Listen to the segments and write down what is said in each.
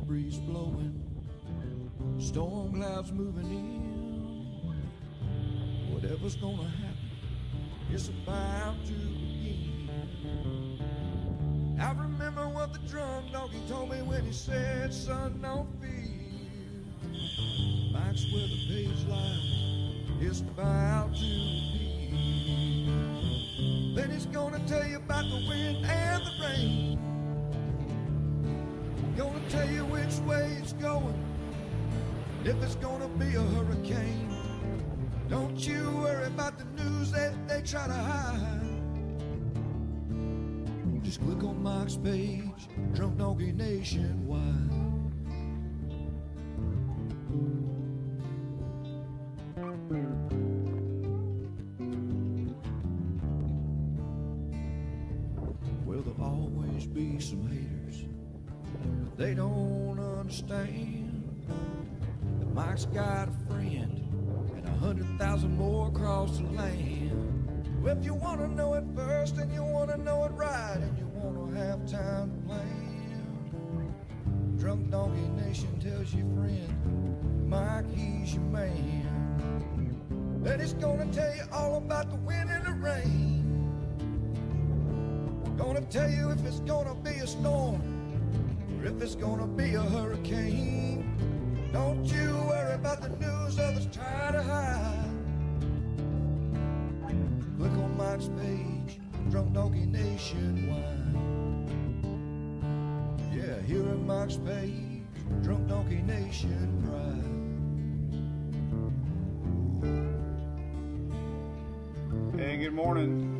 breeze blowing, storm clouds moving in. Whatever's gonna happen, it's about to begin. I remember what the drunk donkey told me when he said, son, don't fear. Mike's where the page lies, it's about to begin. Then he's gonna tell you about the wind and the rain. Gonna tell you which way it's going, if it's gonna be a hurricane. Don't you worry about the news that they try to hide. Just click on Mike's page, Drunk Donkey Nationwide. Well, there'll always be some haters, but they don't understand that Mike's got a friend and 100,000 more across the land. Well, if you want to know it first and you want to know it right and you want to have time to plan, Drunk Donkey Nation tells your friend, Mike, he's your man. Then he's gonna tell you all about the wind and the rain. Gonna tell you if it's gonna be a storm or if it's gonna be a hurricane. Don't you worry about the news others try to hide. Click on Mike's page, Drunk Donkey Nationwide. Yeah, here at Mike's page, Drunk Donkey Nation Pride. Hey, good morning.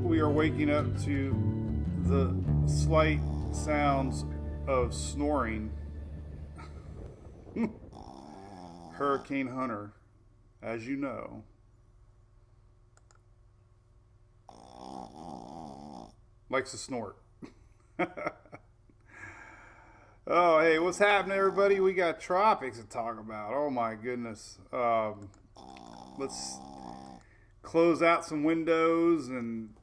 We are waking up to the slight sounds of snoring. Hurricane Hunter, as you know, likes to snort. Oh, hey, what's happening, everybody? We got tropics to talk about. Oh my goodness. Let's close out some windows and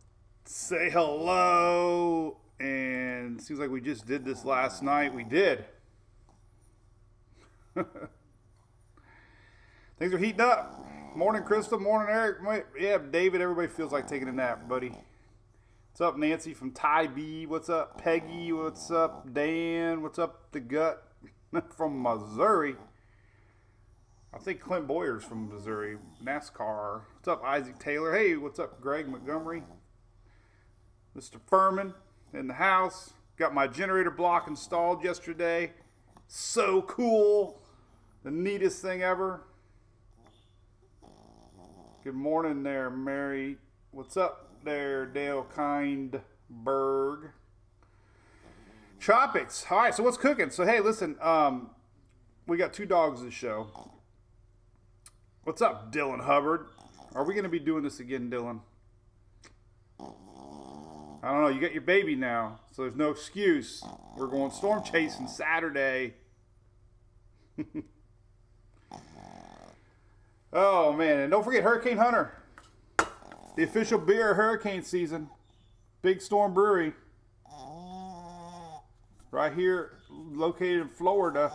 say hello. And it seems like we just did this last night. We did. Things are heating up. Morning, Crystal. Morning, Eric. Yeah, David. Everybody feels like taking a nap, buddy. What's up, Nancy from Ty B? What's up, Peggy? What's up, Dan? What's up, The Gut from Missouri? I think Clint Boyer's from Missouri. NASCAR. What's up, Isaac Taylor? Hey, what's up, Greg Montgomery? Mr. Furman in the house. Got my generator block installed yesterday. So cool. The neatest thing ever. Good morning there, Mary. What's up there, Dale Kindberg? Tropics. All right, so what's cooking? So, hey, listen, we got two dogs this show. What's up, Dylan Hubbard? Are we going to be doing this again, Dylan? I don't know. You got your baby now, so there's no excuse. We're going storm chasing Saturday. Oh, man. And don't forget Hurricane Hunter. The official beer of hurricane season. Big Storm Brewery. Right here, located in Florida.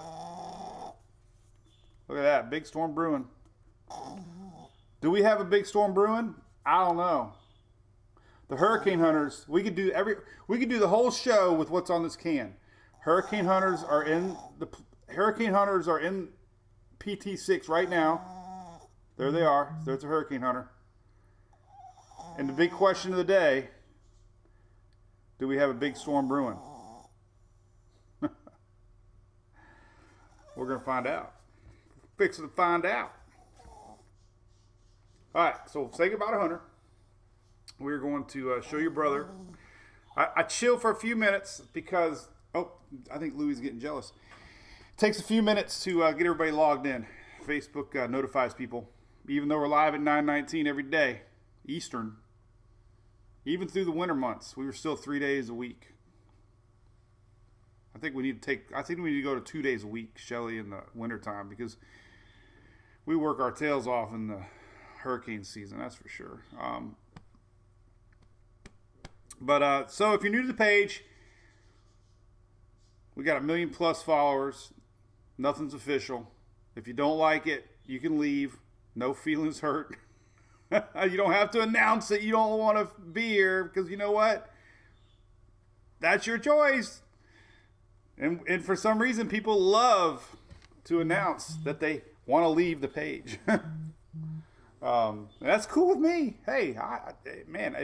Look at that. Big Storm Brewing. Do we have a Big Storm Brewing? I don't know. The Hurricane Hunters, we could do the whole show with what's on this can. Hurricane Hunters are in PT6 right now. There they are. There's a Hurricane Hunter. And the big question of the day, do we have a Big Storm Brewing? We're going to find out. Fixing to find out. All right, so say goodbye to Hunter. We're going to show your brother. I chill for a few minutes because, I think Louis is getting jealous. It takes a few minutes to get everybody logged in. Facebook notifies people, even though we're live at 9:19 every day, Eastern. Even through the winter months, we were still 3 days a week. I think we need to go to 2 days a week, Shelly, in the wintertime, because we work our tails off in the hurricane season, that's for sure. So if you're new to the page, We got 1 million plus followers. Nothing's official. If you don't like it, you can leave. No feelings hurt. You don't have to announce that you don't want to be here, because you know what? That's your choice. And for some reason, people love to announce that they want to leave the page. That's cool with me. Hey, man,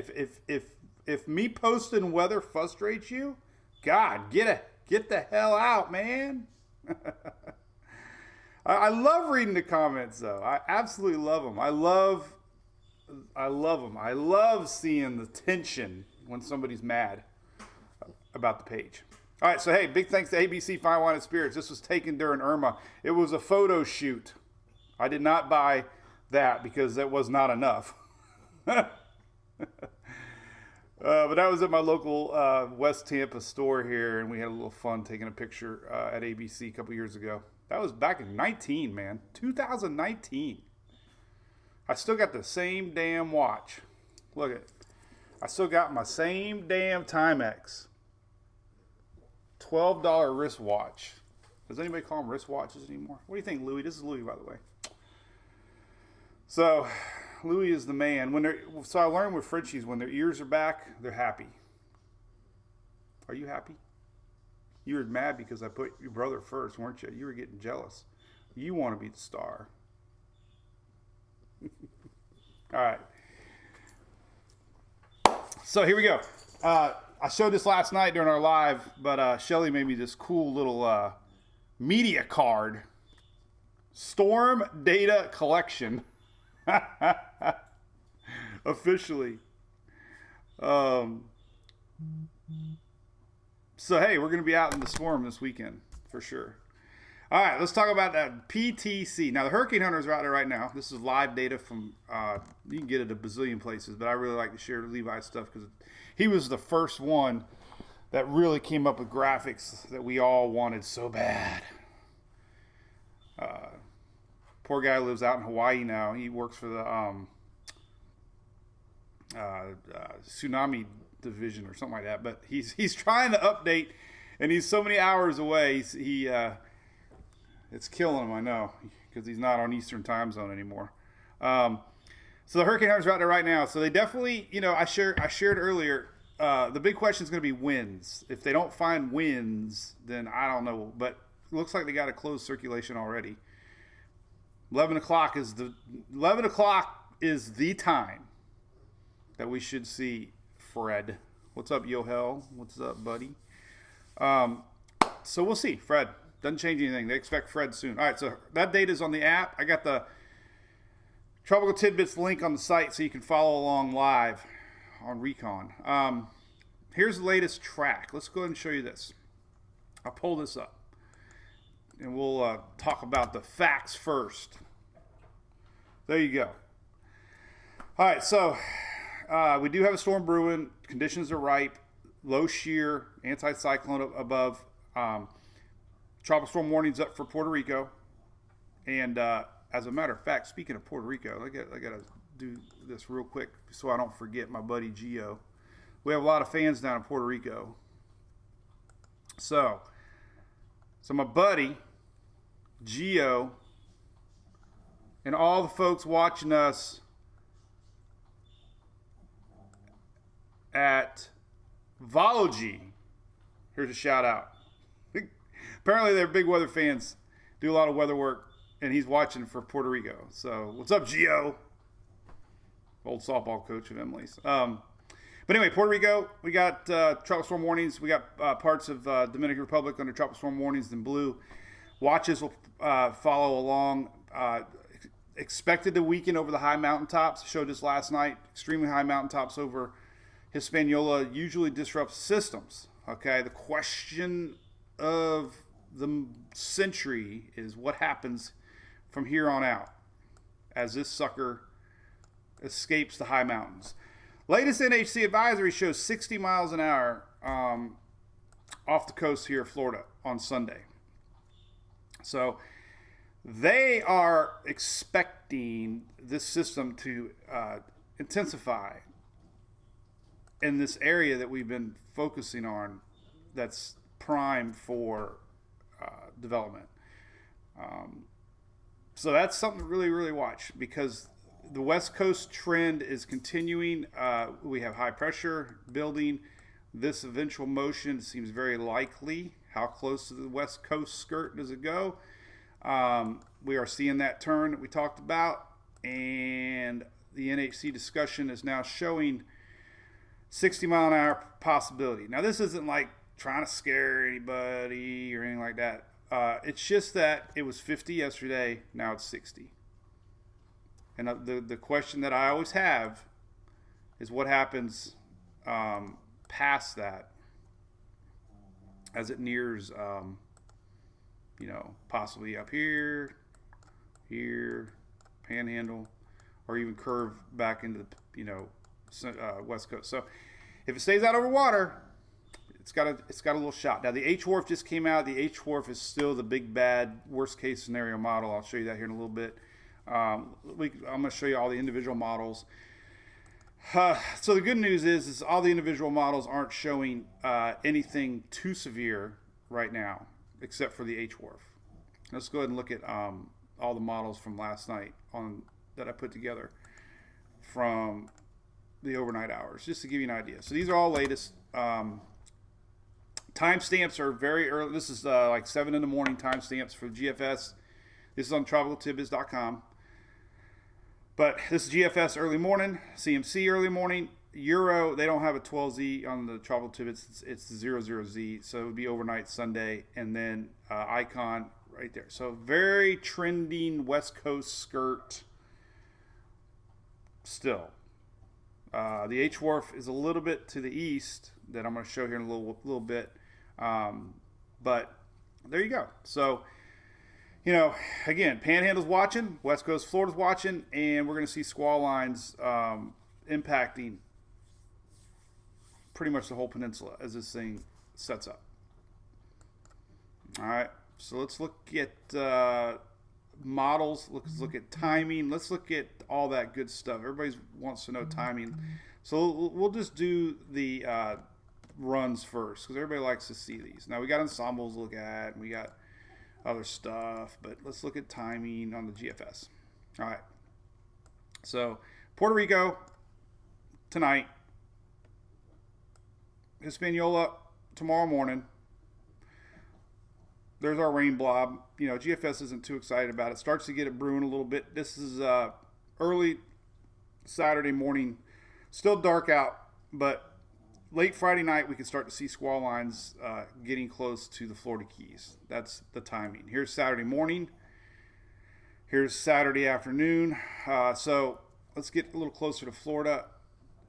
if me posting weather frustrates you, God, get the hell out, man. I love reading the comments, though. I absolutely love them. I love them. I love seeing the tension when somebody's mad about the page. All right, so hey, big thanks to ABC Fine Wine and Spirits. This was taken during Irma. It was a photo shoot. I did not buy that because that was not enough. But that was at my local West Tampa store here, and we had a little fun taking a picture at ABC a couple years ago. That was back in 19, man. 2019. I still got the same damn watch. Look at it. I still got my same damn Timex. $12 wristwatch. Does anybody call them wristwatches anymore? What do you think, Louis? This is Louis, by the way. So, Louis is the man. So I learned with Frenchies, when their ears are back, they're happy. Are you happy? You were mad because I put your brother first, weren't you? You were getting jealous. You want to be the star. All right. So here we go. I showed this last night during our live, but Shelly made me this cool little media card. Storm data collection. Officially. So, hey, we're going to be out in the storm this weekend, for sure. All right, let's talk about that PTC. Now, the hurricane hunters are out there right now. This is live data from, you can get it a bazillion places, but I really like to share Levi's stuff because he was the first one that really came up with graphics that we all wanted so bad. Poor guy lives out in Hawaii now. He works for the tsunami division or something like that. But he's trying to update, and he's so many hours away. It's killing him, I know, because he's not on Eastern time zone anymore. So the hurricane hunters are out there right now. So they definitely, I shared earlier. The big question is going to be winds. If they don't find winds, then I don't know. But it looks like they got a closed circulation already. 11 o'clock is the time that we should see Fred. What's up, Yohel? What's up, buddy? So we'll see. Fred. Doesn't change anything. They expect Fred soon. All right, so that data is on the app. I got the Tropical Tidbits link on the site so you can follow along live on Recon. Here's the latest track. Let's go ahead and show you this. I'll pull this up. And we'll talk about the facts first. There you go. All right, so we do have a storm brewing. Conditions are ripe. Low shear, anticyclone above. Tropical storm warnings up for Puerto Rico. And as a matter of fact, speaking of Puerto Rico, I got to do this real quick so I don't forget my buddy Gio. We have a lot of fans down in Puerto Rico. So my buddy Gio and all the folks watching us at Vology, here's a shout out. Apparently they're big weather fans, do a lot of weather work, and he's watching for Puerto Rico. So what's up, Gio? Old softball coach of Emily's. But anyway, Puerto Rico, we got tropical storm warnings. We got parts of Dominican Republic under tropical storm warnings in blue. Watches will follow along. Expected to weaken over the high mountaintops. I showed this last night. Extremely high mountaintops over Hispaniola usually disrupts systems. Okay, the question of the century is what happens from here on out as this sucker escapes the high mountains. Latest NHC advisory shows 60 miles an hour off the coast here of Florida on Sunday. So they are expecting this system to intensify in this area that we've been focusing on that's prime for development. So that's something to really, really watch, because the West Coast trend is continuing. We have high pressure building. This eventual motion seems very likely. How close to the West Coast skirt does it go? We are seeing that turn that we talked about, and the NHC discussion is now showing 60 mile an hour possibility. Now, this isn't like trying to scare anybody or anything like that. It's just that it was 50 yesterday, now it's 60. And the question that I always have is what happens past that as it nears, possibly up here, Panhandle, or even curve back into the, West Coast. So if it stays out over water, it's got a little shot. Now the H-Wharf just came out. The H-Wharf is still the big bad worst case scenario model. I'll show you that here in a little bit. I'm going to show you all the individual models. So the good news is all the individual models aren't showing anything too severe right now, except for the H-Wharf. Let's go ahead and look at all the models from last night that I put together from the overnight hours, just to give you an idea. So these are all latest. Timestamps are very early. This is like 7 in the morning timestamps for GFS. This is on tropicaltidbits.com. But this is GFS early morning, CMC early morning. Euro, they don't have a 12Z on the Tropical Tidbits. It's the 00Z, so it would be overnight Sunday. And then Icon right there. So very trending West Coast skirt still. The H-Wharf is a little bit to the east that I'm going to show here in a little bit. But there you go. So, again, Panhandle's watching, West Coast Florida's watching, and we're going to see squall lines impacting pretty much the whole peninsula as this thing sets up. All right, so let's look at models. Let's look at timing. Let's look at all that good stuff. Everybody wants to know timing. So we'll just do the runs first, because everybody likes to see these. Now, we got ensembles to look at, and we got other stuff, but let's look at timing on the GFS. All right. So Puerto Rico tonight, Hispaniola tomorrow morning. There's our rain blob. GFS isn't too excited about it. Starts to get it brewing a little bit. This is early Saturday morning. Still dark out, but late Friday night we can start to see squall lines getting close to the Florida Keys. That's the timing. Here's Saturday morning. Here's Saturday afternoon. So let's get a little closer to Florida.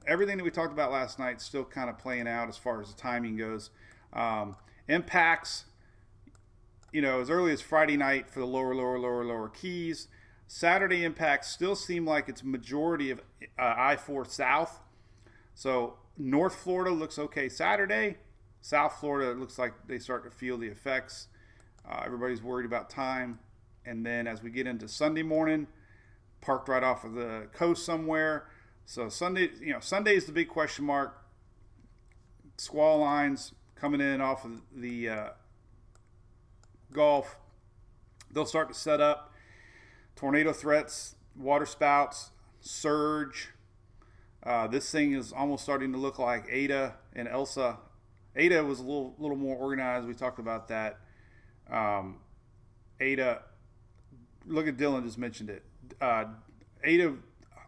Everything that we talked about last night is still kind of playing out as far as the timing goes. Impacts, as early as Friday night for the lower Keys. Saturday impacts still seem like it's majority of I-4 south. So North Florida looks okay Saturday. South Florida looks like they start to feel the effects. Everybody's worried about time. And then as we get into Sunday morning, parked right off of the coast somewhere. So Sunday is the big question mark. Squall lines coming in off of the Gulf. They'll start to set up. Tornado threats, water spouts, surge. This thing is almost starting to look like Ada and Elsa. Ada was a little more organized. We talked about that. Ada, look at Dylan just mentioned it. Ada,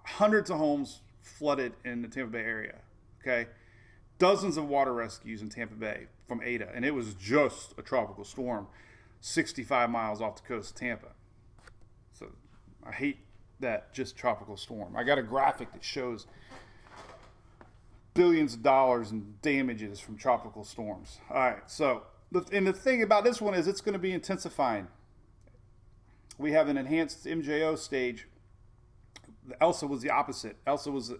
hundreds of homes flooded in the Tampa Bay area. Okay, dozens of water rescues in Tampa Bay from Ada, and it was just a tropical storm, 65 miles off the coast of Tampa. So I hate that just tropical storm. I got a graphic that shows billions of dollars in damages from tropical storms. All right, so the thing about this one is it's going to be intensifying. We have an enhanced MJO stage. Elsa was the opposite. Elsa was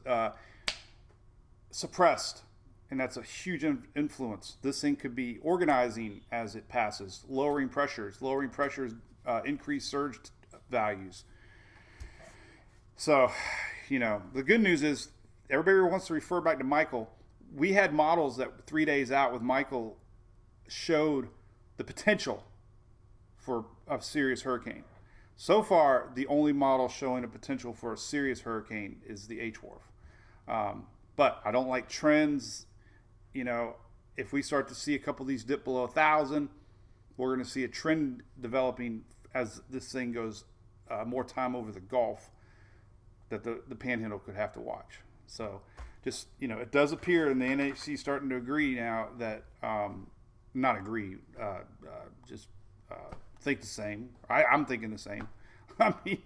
suppressed, and that's a huge influence. This thing could be organizing as it passes, lowering pressures, increase surge values. So, the good news is everybody wants to refer back to Michael. We had models that 3 days out with Michael showed the potential for a serious hurricane. So far, the only model showing a potential for a serious hurricane is the H-Wharf. But I don't like trends. You know, if we start to see a couple of these dip below 1,000, we're going to see a trend developing as this thing goes more time over the Gulf that the Panhandle could have to watch. So just, you know, it does appear, and the NHC starting to agree now that, not agree, just think the same. I'm thinking the same. I mean,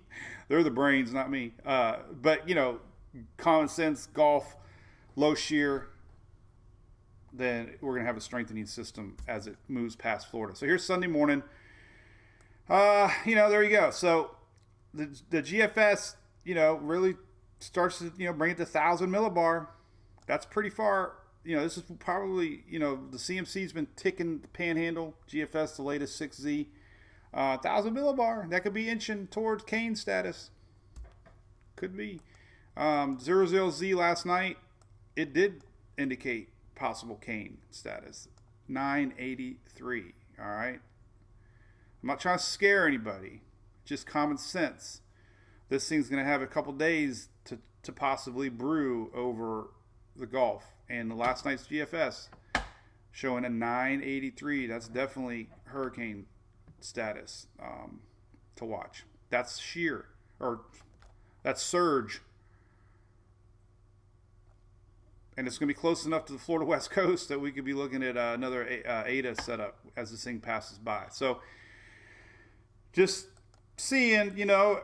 they're the brains, not me. But, you know, common sense, Gulf, low shear, then we're going to have a strengthening system as it moves past Florida. So here's Sunday morning. You know, there you go. So the GFS, you know, really starts to, you know, bring it to 1,000 millibar. That's pretty far. You know, this is probably, you know, the CMC's been ticking the Panhandle, GFS, the latest 6Z. 1,000 millibar. That could be inching towards Kane status. Could be. 00Z last night, it did indicate possible Kane status. 983. All right. I'm not trying to scare anybody. Just common sense. This thing's going to have a couple days to possibly brew over the Gulf. And the last night's GFS showing a 983. That's definitely hurricane status to watch. That's shear, or that's surge. And it's going to be close enough to the Florida West Coast that we could be looking at another Eta setup as this thing passes by. So just seeing, you know,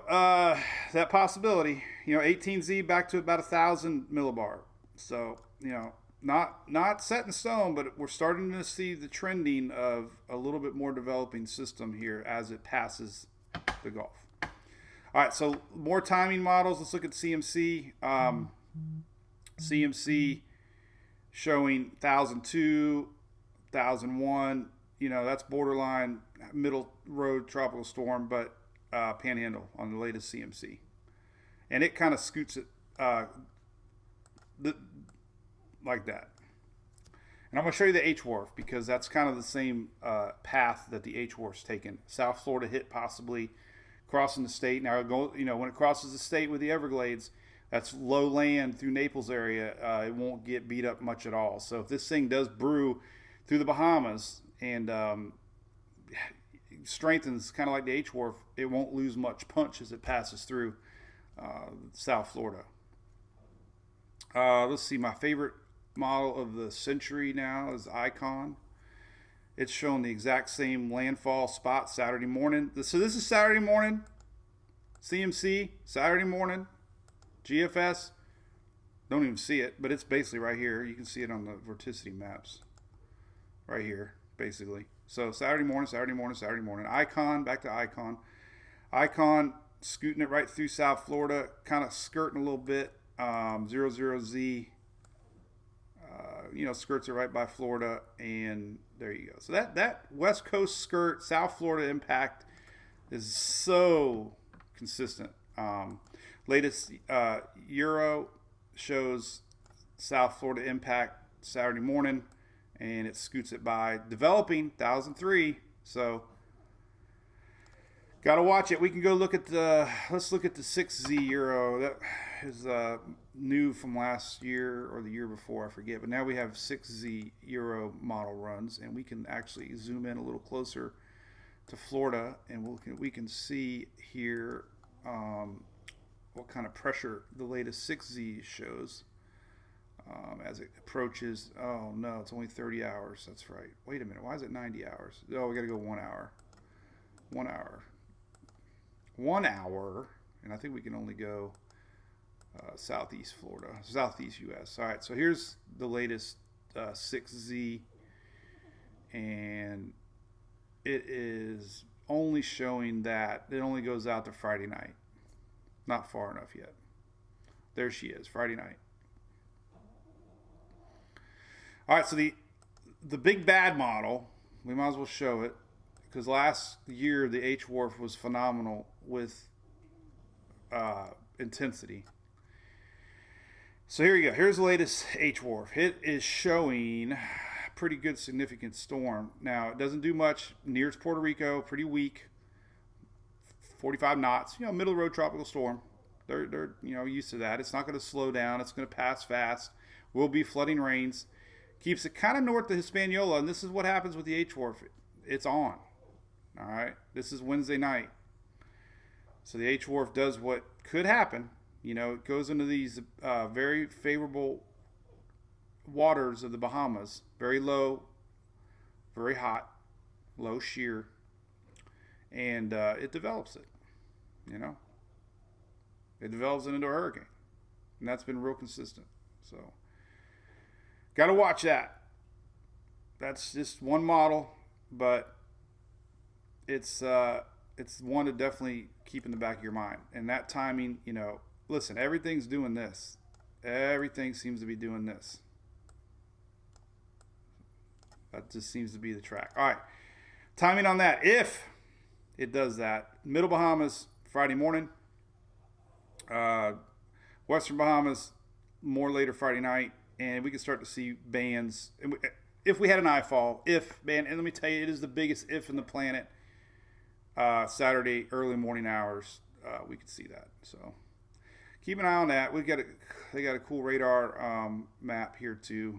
that possibility. You know, 18Z back to about 1,000 millibar. So, you know, not set in stone, but we're starting to see the trending of a little bit more developing system here as it passes the Gulf. All right, so more timing models. Let's look at CMC. CMC showing 1,002, 1,001. You know, that's borderline middle road tropical storm, but Panhandle on the latest CMC. And it kind of scoots it like that. And I'm going to show you the H-Wharf because that's kind of the same path that the H-Wharf's taken. South Florida hit possibly crossing the state. Now, you know, when it crosses the state with the Everglades, that's low land through Naples area. It won't get beat up much at all. So if this thing does brew through the Bahamas and strengthens kind of like the H-Wharf, it won't lose much punch as it passes through South Florida. Let's see, my favorite model of the century now is Icon. It's showing the exact same landfall spot Saturday morning. So this is Saturday morning, CMC, Saturday morning, GFS. Don't even see it, but it's basically right here. You can see it on the vorticity maps right here, basically. So Saturday morning, Saturday morning, Saturday morning. Icon, back to Icon. Icon scooting it right through South Florida, kind of skirting a little bit. 00Z, you know, skirts it right by Florida, and there you go. So that West Coast skirt, South Florida impact is so consistent. Latest Euro shows South Florida impact Saturday morning, and it scoots it by, developing 1,003. So got to watch it. We can go look at let's look at the 6Z Euro. That is new from last year or the year before, I forget. But now we have 6Z Euro model runs, and we can actually zoom in a little closer to Florida, and we can see here what kind of pressure the latest 6Z shows as it approaches. Oh no, it's only 30 hours. That's right. Wait a minute. Why is it 90 hours? Oh, we got to go 1 hour. 1 hour. 1 hour, and I think we can only go southeast Florida, southeast U.S. All right, so here's the latest 6Z, and it is only showing that it only goes out to Friday night. Not far enough yet. There she is, Friday night. All right, so the big bad model, we might as well show it, because last year the H-Wharf was phenomenal with intensity. So here you go. Here's the latest H-Wharf. It is showing pretty good significant storm. Now, it doesn't do much near Puerto Rico, pretty weak, 45 knots, middle of the road tropical storm. They're used to that. It's not going to slow down. It's going to pass fast. Will be flooding rains. Keeps it kind of north of Hispaniola, and this is what happens with the H-Wharf. It's on. All right? This is Wednesday night. So the H-Wharf does what could happen. It goes into these very favorable waters of the Bahamas. Very low, very hot, low shear. And it develops it. It develops it into a hurricane. And that's been real consistent. So, got to watch that. That's just one model, but it's one to definitely keep in the back of your mind. And that timing, listen, everything's doing this. Everything seems to be doing this. That just seems to be the track. All right. Timing on that. If it does that, Middle Bahamas, Friday morning. Western Bahamas, more later Friday night. And we can start to see bands. If we had an eyefall, and let me tell you, it is the biggest if in the planet. Saturday, early morning hours, we could see that. So keep an eye on that. They got a cool radar map here too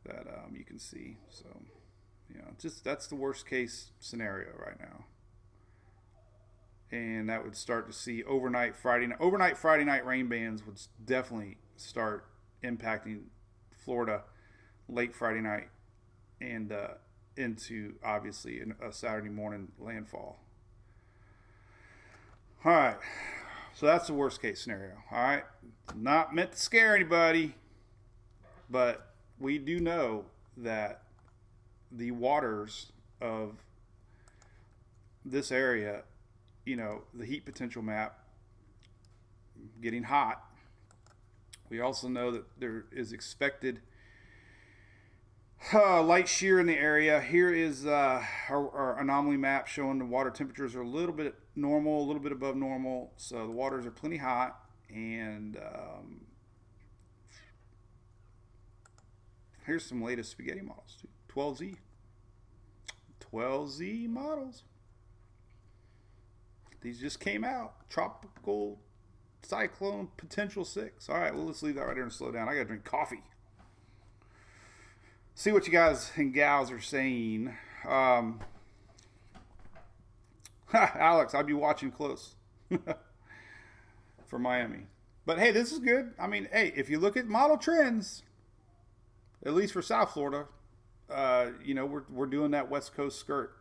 that you can see. So that's the worst case scenario right now. And that would start to see overnight Friday night rain bands would definitely start impacting Florida late Friday night and into obviously a Saturday morning landfall. All right, so that's the worst case scenario. All right, not meant to scare anybody, but we do know that the waters of this area, the heat potential map getting hot. We also know that there is expected light shear in the area. Here is our anomaly map showing the water temperatures are a little bit normal, a little bit above normal. So the waters are plenty hot. And here's some latest spaghetti models too. 12Z models. These just came out. Tropical cyclone potential 6. All right, well, let's leave that right there and slow down. I got to drink coffee. See what you guys and gals are saying. Alex, I'd be watching close for Miami. But hey, this is good. I mean, hey, if you look at model trends, at least for South Florida, we're doing that West Coast skirt.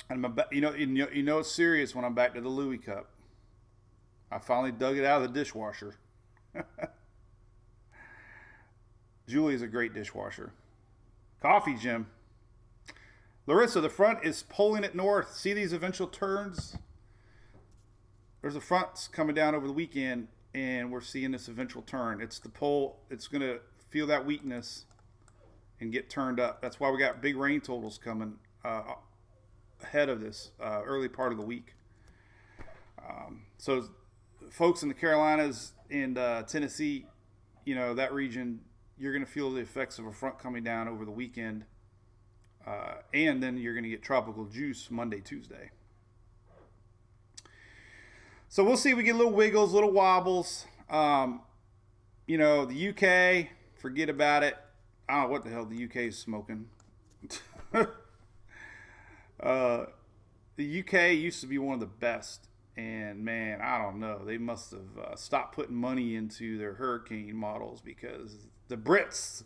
And it's serious when I'm back to the Louis Cup. I finally dug it out of the dishwasher. Julie's a great dishwasher. Coffee, Jim. Larissa, the front is pulling it north. See these eventual turns? There's a front coming down over the weekend, and we're seeing this eventual turn. It's the pull. It's going to feel that weakness and get turned up. That's why we got big rain totals coming ahead of this early part of the week. So folks in the Carolinas and Tennessee, that region, you're going to feel the effects of a front coming down over the weekend. And then you're going to get tropical juice Monday, Tuesday. So we'll see. We get little wiggles, little wobbles. The UK, forget about it. I don't know what the hell the UK is smoking. The UK used to be one of the best. And, man, I don't know. They must have stopped putting money into their hurricane models because the Brits.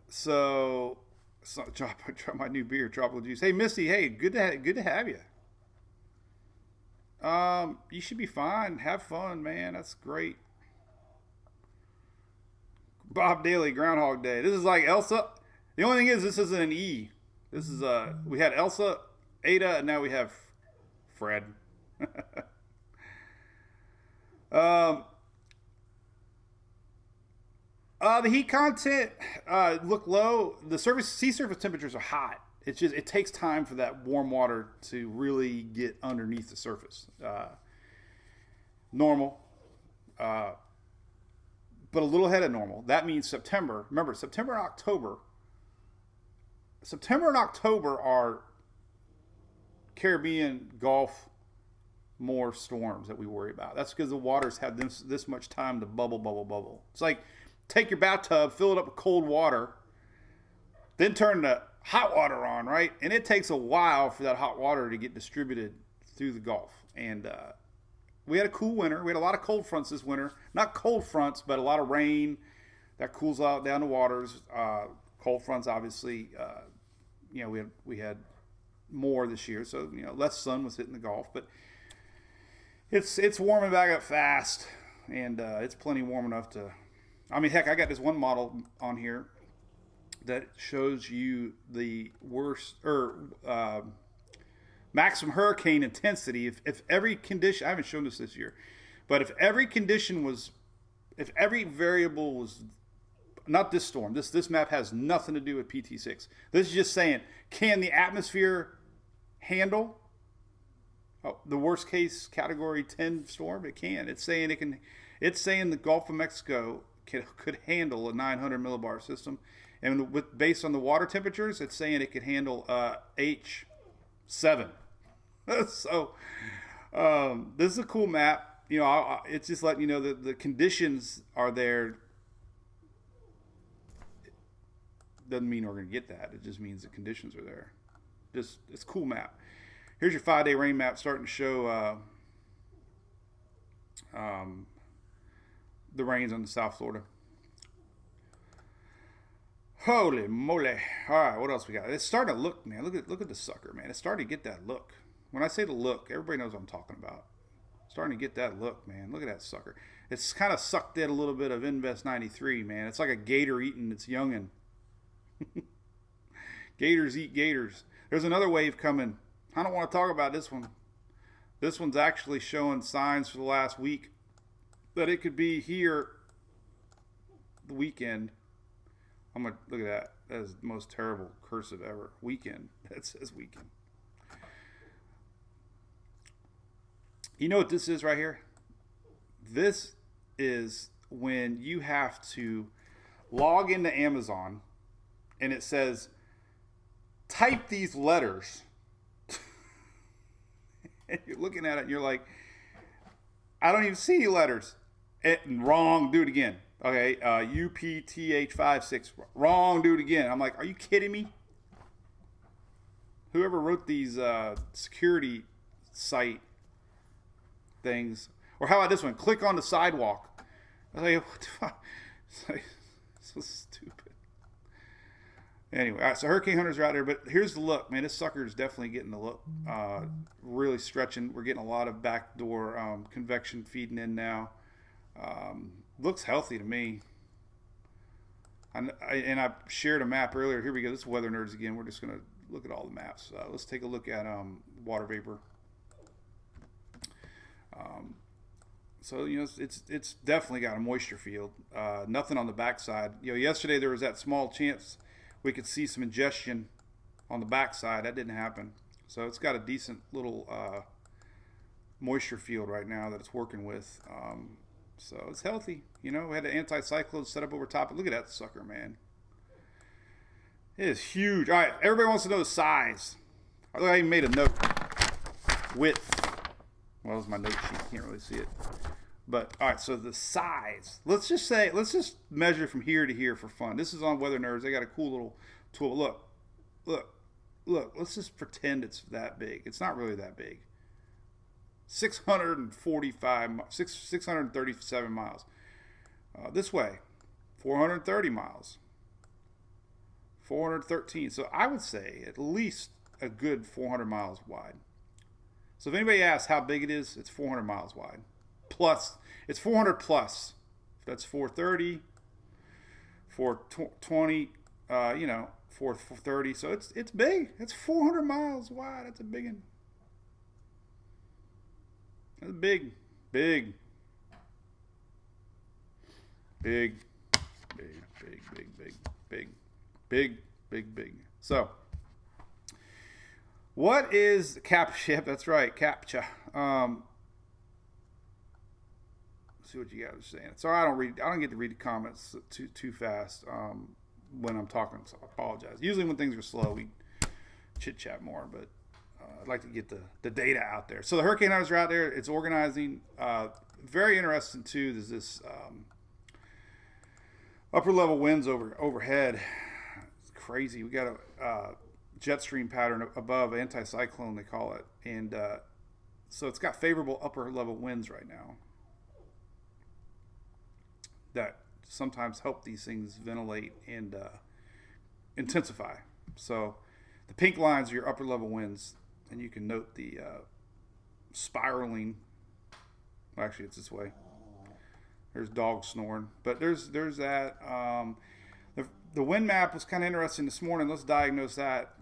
So try my new beer, tropical juice. Hey, Misty. Hey, good to have you. You should be fine. Have fun, man. That's great. Bob Daly, Groundhog Day. This is like Elsa. The only thing is, this isn't an E. This is we had Elsa, Ada, and now we have Fred. The heat content look low. The sea surface temperatures are hot. It takes time for that warm water to really get underneath the surface. normal, but a little ahead of normal. That means September. Remember, September and October are Caribbean Gulf more storms that we worry about. That's because the waters have this much time to bubble. It's like take your bathtub, fill it up with cold water, then turn the hot water on, right? And it takes a while for that hot water to get distributed through the Gulf. And we had a cool winter. We had a lot of cold fronts this winter. Not cold fronts, but a lot of rain that cools out down the waters. Cold fronts, obviously, we had more this year, so less sun was hitting the Gulf, but it's warming back up fast, and it's plenty warm enough to. I mean, heck, I got this one model on here that shows you the worst maximum hurricane intensity. If every condition, I haven't shown this year, but if every variable was not this storm. This map has nothing to do with PT6. This is just saying, can the atmosphere handle the worst case category 10 storm? It can. It's saying it can. It's saying the Gulf of Mexico could handle a 900 millibar system, and based on the water temperatures, it's saying it could handle H7. So this is a cool map. It's just letting you know that the conditions are there. Doesn't mean we're going to get that. It just means the conditions are there. It's a cool map. Here's your 5-day rain map starting to show the rains on the South Florida. Holy moly. All right, what else we got? It's starting to look, man. Look at the sucker, man. It's starting to get that look. When I say the look, everybody knows what I'm talking about. Starting to get that look, man. Look at that sucker. It's kind of sucked in a little bit of Invest 93, man. It's like a gator eating its youngin'. Gators eat gators. There's another wave coming. I don't want to talk about this one. This one's actually showing signs for the last week that it could be here the weekend. I'm going to look at that. That is the most terrible cursive ever. Weekend. That says weekend. You know what this is right here? This is when you have to log into Amazon and it says, type these letters. And you're looking at it and you're like, I don't even see any letters. Wrong, do it again. Okay, UPTH56. Wrong, do it again. I'm like, are you kidding me? Whoever wrote these security site things. Or how about this one? Click on the sidewalk. I was like, what the fuck? It's like, so stupid. Anyway, all right, so hurricane hunters are out there, but here's the look, man. This sucker is definitely getting the look. Really stretching. We're getting a lot of backdoor convection feeding in now. Looks healthy to me. And I shared a map earlier. Here we go. This is Weather Nerds again. We're just going to look at all the maps. Let's take a look at water vapor. So, it's definitely got a moisture field. Nothing on the backside. Yesterday there was that small chance we could see some ingestion on the backside. That didn't happen. So it's got a decent little moisture field right now that it's working with. So it's healthy. We had an anti-cyclone set up over top. Look at that sucker, man. It is huge. All right, everybody wants to know the size. I even made a note. Width. Well, that was my note sheet. You can't really see it. But, all right, so the size. Let's just measure from here to here for fun. This is on Weather Nerds. They got a cool little tool. Look. Let's just pretend it's that big. It's not really that big. 637 miles. This way, 430 miles. 413. So I would say at least a good 400 miles wide. So if anybody asks how big it is, it's 400 miles wide. Plus, it's 400 plus. That's 430, 420, 430. So it's big. It's 400 miles wide. That's a big one. That's big. So, what is CAPTCHA? That's right, CAPTCHA. see what you guys are saying. So I don't get to read the comments too fast when I'm talking, so I apologize. Usually when things are slow, we chit chat more, but I'd like to get the data out there. So the hurricane hunters are out there. It's organizing. Very interesting too. There's this upper level winds overhead. It's crazy. We got a jet stream pattern above, anticyclone they call it, and so it's got favorable upper level winds right now that sometimes help these things ventilate and intensify. So the pink lines are your upper level winds, and you can note the spiraling. Well, actually, it's this way. There's dogs snoring, but there's that. The wind map was kind of interesting this morning. Let's diagnose that.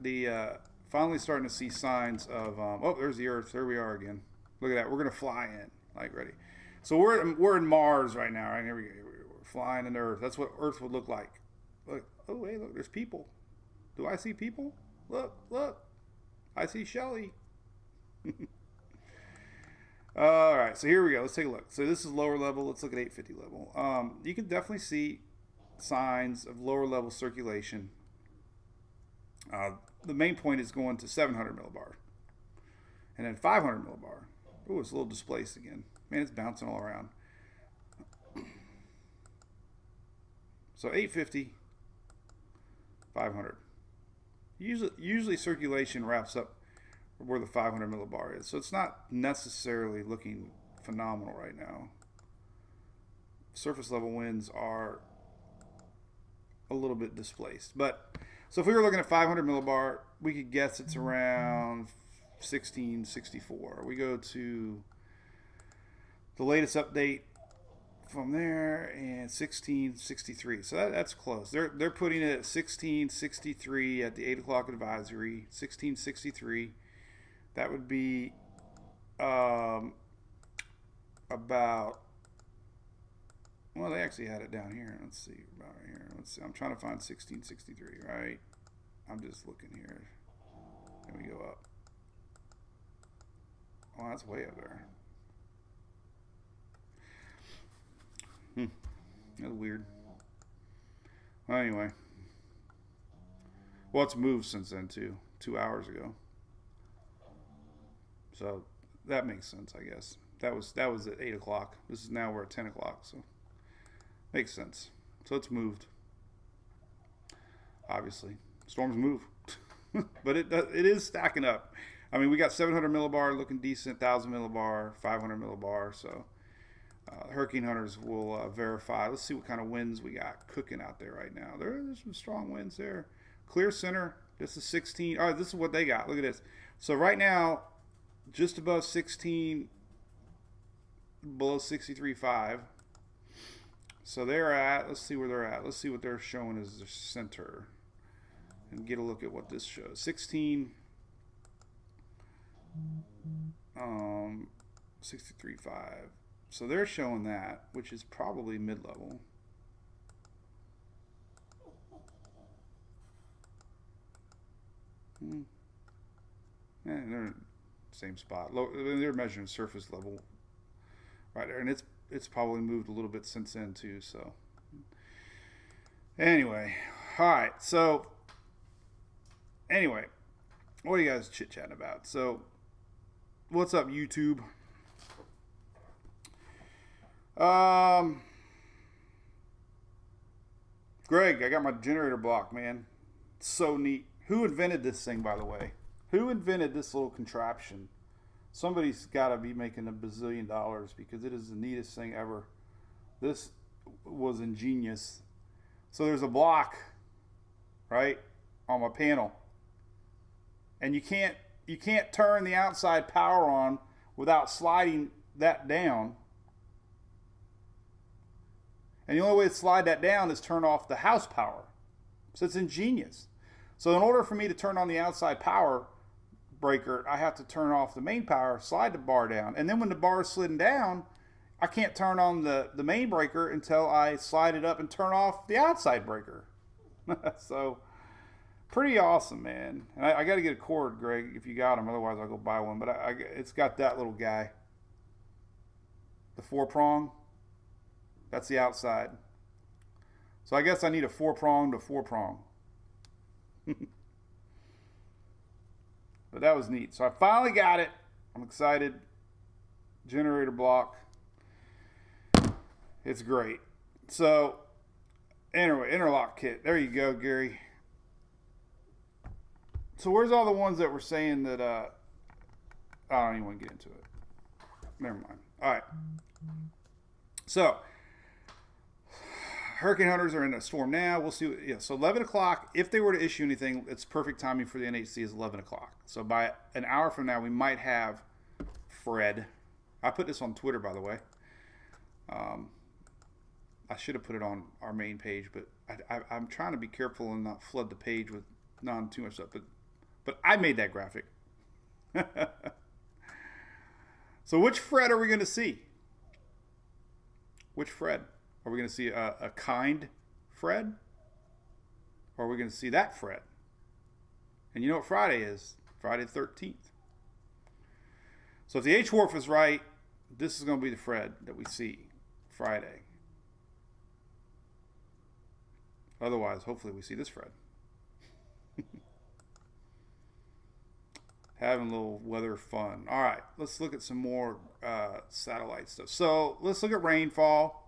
Finally starting to see signs of. There's the Earth. There we are again. Look at that. We're gonna fly in. Like ready. So we're in Mars right now. Right here we go. We're flying in Earth. That's what Earth would look like. Look. Oh hey, look. There's people. Do I see people? Look. I see Shelly. All right, so here we go. Let's take a look. So this is lower level. Let's look at 850 level. You can definitely see signs of lower level circulation. The main point is going to 700 millibar. And then 500 millibar. Oh, it's a little displaced again. Man, it's bouncing all around. So 850, 500. Usually circulation wraps up where the 500 millibar is. So it's not necessarily looking phenomenal right now. Surface level winds are a little bit displaced. But so if we were looking at 500 millibar, we could guess it's around 1664. We go to the latest update from there and 1663. So that's close. They're putting it at 1663 at the 8 o'clock advisory. 1663. That would be about, well, they actually had it down here. Let's see, about right here. Let's see. I'm trying to find 1663, right? I'm just looking here. Let me go up. Oh, that's way up there. That's weird. Well, anyway. Well, it's moved since then, too. 2 hours ago. So that makes sense, I guess. That was at 8 o'clock. This is now we're at 10 o'clock, so makes sense. So it's moved. Obviously, storms move, but it is stacking up. I mean, we got 700 millibar looking decent, 1,000 millibar, 500 millibar. So hurricane hunters will verify. Let's see what kind of winds we got cooking out there right now. There's some strong winds there. Clear center. This is 16. All right, this is what they got. Look at this. So right now, just above 16, below 63.5. So they're at, let's see where they're at. Let's see what they're showing as their center. And get a look at what this shows. 16, 63.5. So they're showing that, which is probably mid-level. They're same spot. They're measuring surface level right there, and it's probably moved a little bit since then too. So anyway, all right. So anyway, what are you guys chit chatting about? So what's up, YouTube? Greg, I got my generator block, man. It's so neat. Who invented this thing, by the way? Who invented this little contraption? Somebody's got to be making $1 bazillion because it is the neatest thing ever. This was ingenious. So there's a block, right, on my panel, and you can't turn the outside power on without sliding that down. And the only way to slide that down is turn off the house power. So it's ingenious. So in order for me to turn on the outside power breaker, I have to turn off the main power, slide the bar down. And then when the bar is slidden down, I can't turn on the main breaker until I slide it up and turn off the outside breaker. So pretty awesome, man. And I got to get a cord, Greg, if you got them. Otherwise, I'll go buy one. But it's got that little guy. The 4-prong. That's the outside. So I guess I need a 4-prong to 4-prong. But that was neat. So I finally got it. I'm excited. Generator block. It's great. So anyway, interlock kit. There you go, Gary. So where's all the ones that were saying that I don't even want to get into it. Never mind. All right. So hurricane hunters are in a storm now. We'll see. So 11 o'clock, if they were to issue anything, it's perfect timing for the NHC is 11 o'clock. So by an hour from now, we might have Fred. I put this on Twitter, by the way. I should have put it on our main page, but I'm trying to be careful and not flood the page with too much stuff. But I made that graphic. So which Fred are we going to see? Which Fred? Are we going to see a kind Fred? Or are we going to see that Fred? And you know what Friday is? Friday the 13th. So if the H-Wharf is right, this is going to be the Fred that we see Friday. Otherwise, hopefully we see this Fred. Having a little weather fun. All right, let's look at some more satellite stuff. So let's look at rainfall.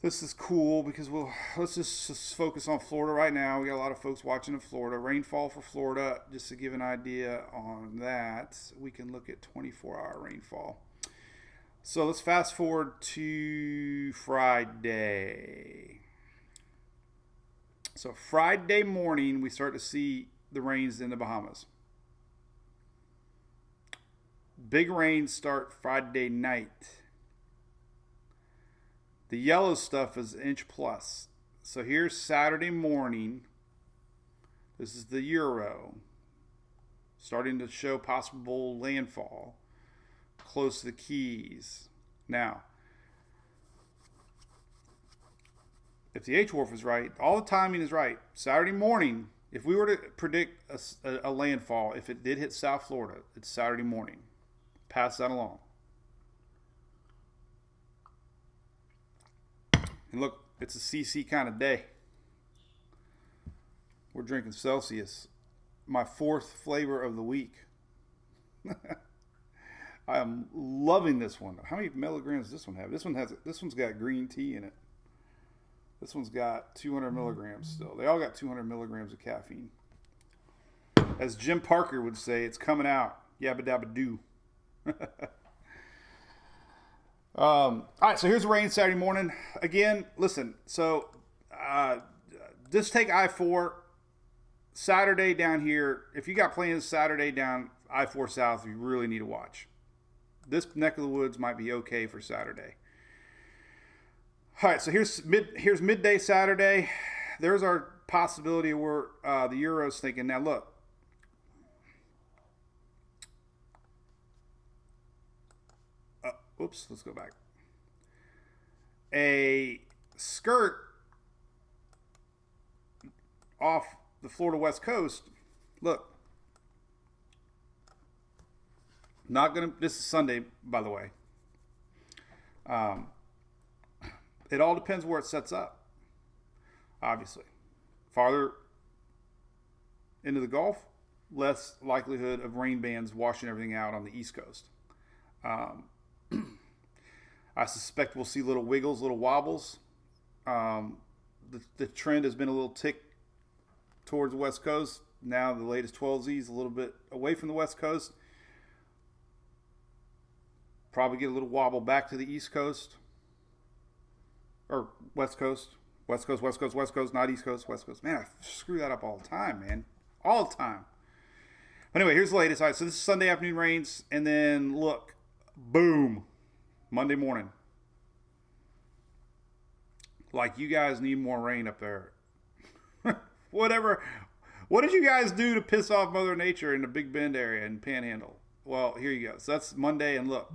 This is cool because let's just focus on Florida right now. We got a lot of folks watching in Florida. Rainfall for Florida, just to give an idea on that, we can look at 24-hour rainfall. So let's fast forward to Friday. So Friday morning, we start to see the rains in the Bahamas. Big rains start Friday night. The yellow stuff is inch plus. So here's Saturday morning. This is the Euro. Starting to show possible landfall close to the Keys. Now, if the H-Wharf is right, all the timing is right. Saturday morning, if we were to predict a landfall, if it did hit South Florida, it's Saturday morning. Pass that along. And look, it's a CC kind of day. We're drinking Celsius. My fourth flavor of the week. I am loving this one. How many milligrams does this one have? This one's got green tea in it. This one's got 200 milligrams still. They all got 200 milligrams of caffeine. As Jim Parker would say, it's coming out. Yabba dabba doo. All right, so here's rain Saturday morning. Again, listen, so just take I-4 Saturday down here. If you got plans Saturday down I-4 South, you really need to watch. This neck of the woods might be okay for Saturday. All right, so here's midday Saturday. There's our possibility where the Euro's thinking. Now look, oops, let's go back. A skirt off the Florida West Coast. Look, this is Sunday, by the way. It all depends where it sets up, obviously. Farther into the Gulf, less likelihood of rain bands washing everything out on the East Coast. I suspect we'll see little wiggles, little wobbles. The trend has been a little tick towards the West Coast. Now the latest 12Z's a little bit away from the West Coast. Probably get a little wobble back to the East Coast. Or West Coast. West Coast, West Coast, West Coast, not East Coast, West Coast. Man, I screw that up all the time, man. All the time. But anyway, here's the latest. All right, so this is Sunday afternoon rains. And then, look, boom, Monday morning. Like, you guys need more rain up there. Whatever. What did you guys do to piss off Mother Nature in the Big Bend area and Panhandle? Well, here you go. So that's Monday, and look.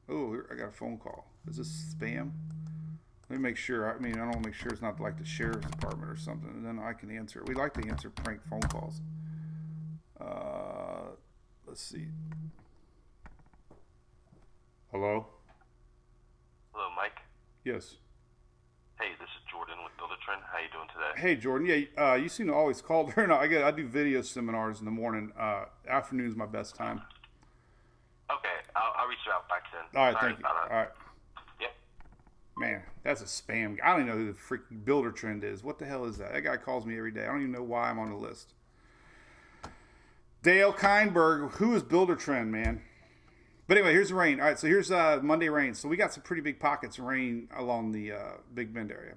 Oh, I got a phone call. Is this spam? Let me make sure. I mean, I don't want to make sure it's not like the sheriff's department or something, and then I can answer it. We like to answer prank phone calls. Let's see. Hello? Yes. Hey, this is Jordan with Builder Trend. How you doing today? Hey, Jordan. Yeah, you seem to always call during. I do video seminars in the morning. Afternoon's my best time. Okay, I'll reach you out back then. All right, Sorry thank you. about All that. right. Yep. Man, that's a spam. I don't even know who the freaking Builder Trend is. What the hell is that? That guy calls me every day. I don't even know why I'm on the list. Dale Kindberg. Who is Builder Trend, man? But anyway, here's the rain. All right, so here's Monday rain. So we got some pretty big pockets of rain along the Big Bend area.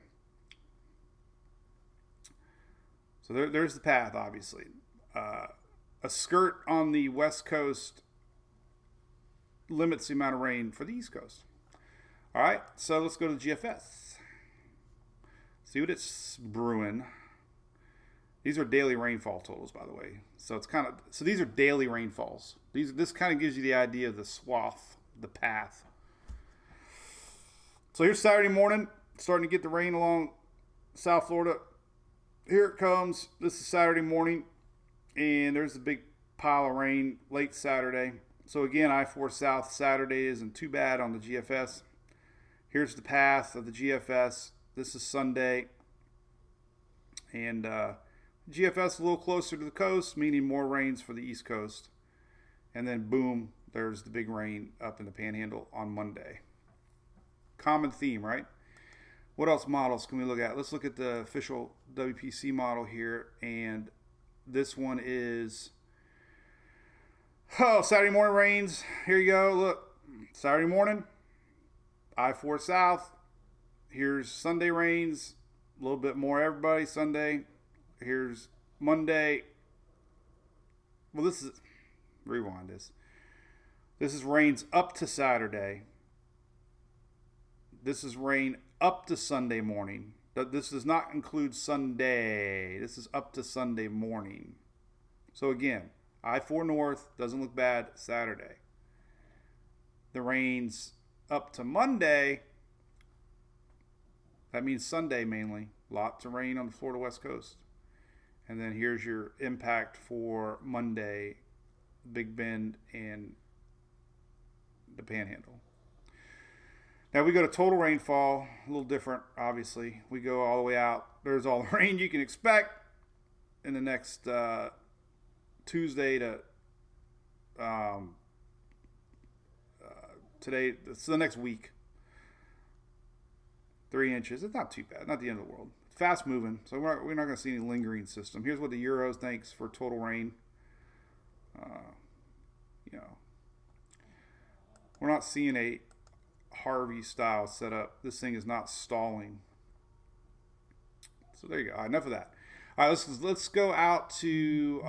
So there's the path, obviously. A skirt on the west coast limits the amount of rain for the east coast. All right, so let's go to the GFS. See what it's brewing. These are daily rainfall totals, by the way. So these are daily rainfalls. This kind of gives you the idea of the swath, the path. So here's Saturday morning, starting to get the rain along South Florida. Here it comes. This is Saturday morning, and there's a big pile of rain late Saturday. So again, I-4 South Saturday isn't too bad on the GFS. Here's the path of the GFS. This is Sunday, and GFS a little closer to the coast, meaning more rains for the East Coast. And then boom, there's the big rain up in the Panhandle on Monday. Common theme, right? What else models can we look at? Let's look at the official WPC model here. And this one is, Saturday morning rains. Here you go. Look, Saturday morning, I-4 South. Here's Sunday rains. A little bit more everybody Sunday. Here's Monday. Well, rewind this. This is rains up to Saturday. This is rain up to Sunday morning. This does not include Sunday. This is up to Sunday morning. So again, I-4 North doesn't look bad Saturday. The rains up to Monday, that means Sunday mainly. Lots of rain on the Florida West Coast. And then here's your impact for Monday, Big Bend and the Panhandle. Now we go to total rainfall, a little different, obviously. We go all the way out. There's all the rain you can expect in the next Tuesday to today. It's the next week. 3 inches. It's not too bad. Not the end of the world. Fast moving, so we're not going to see any lingering system. Here's what the Euros thinks for total rain. We're not seeing a Harvey style setup. This thing is not stalling. So there you go. All right, enough of that. All right, let's go out to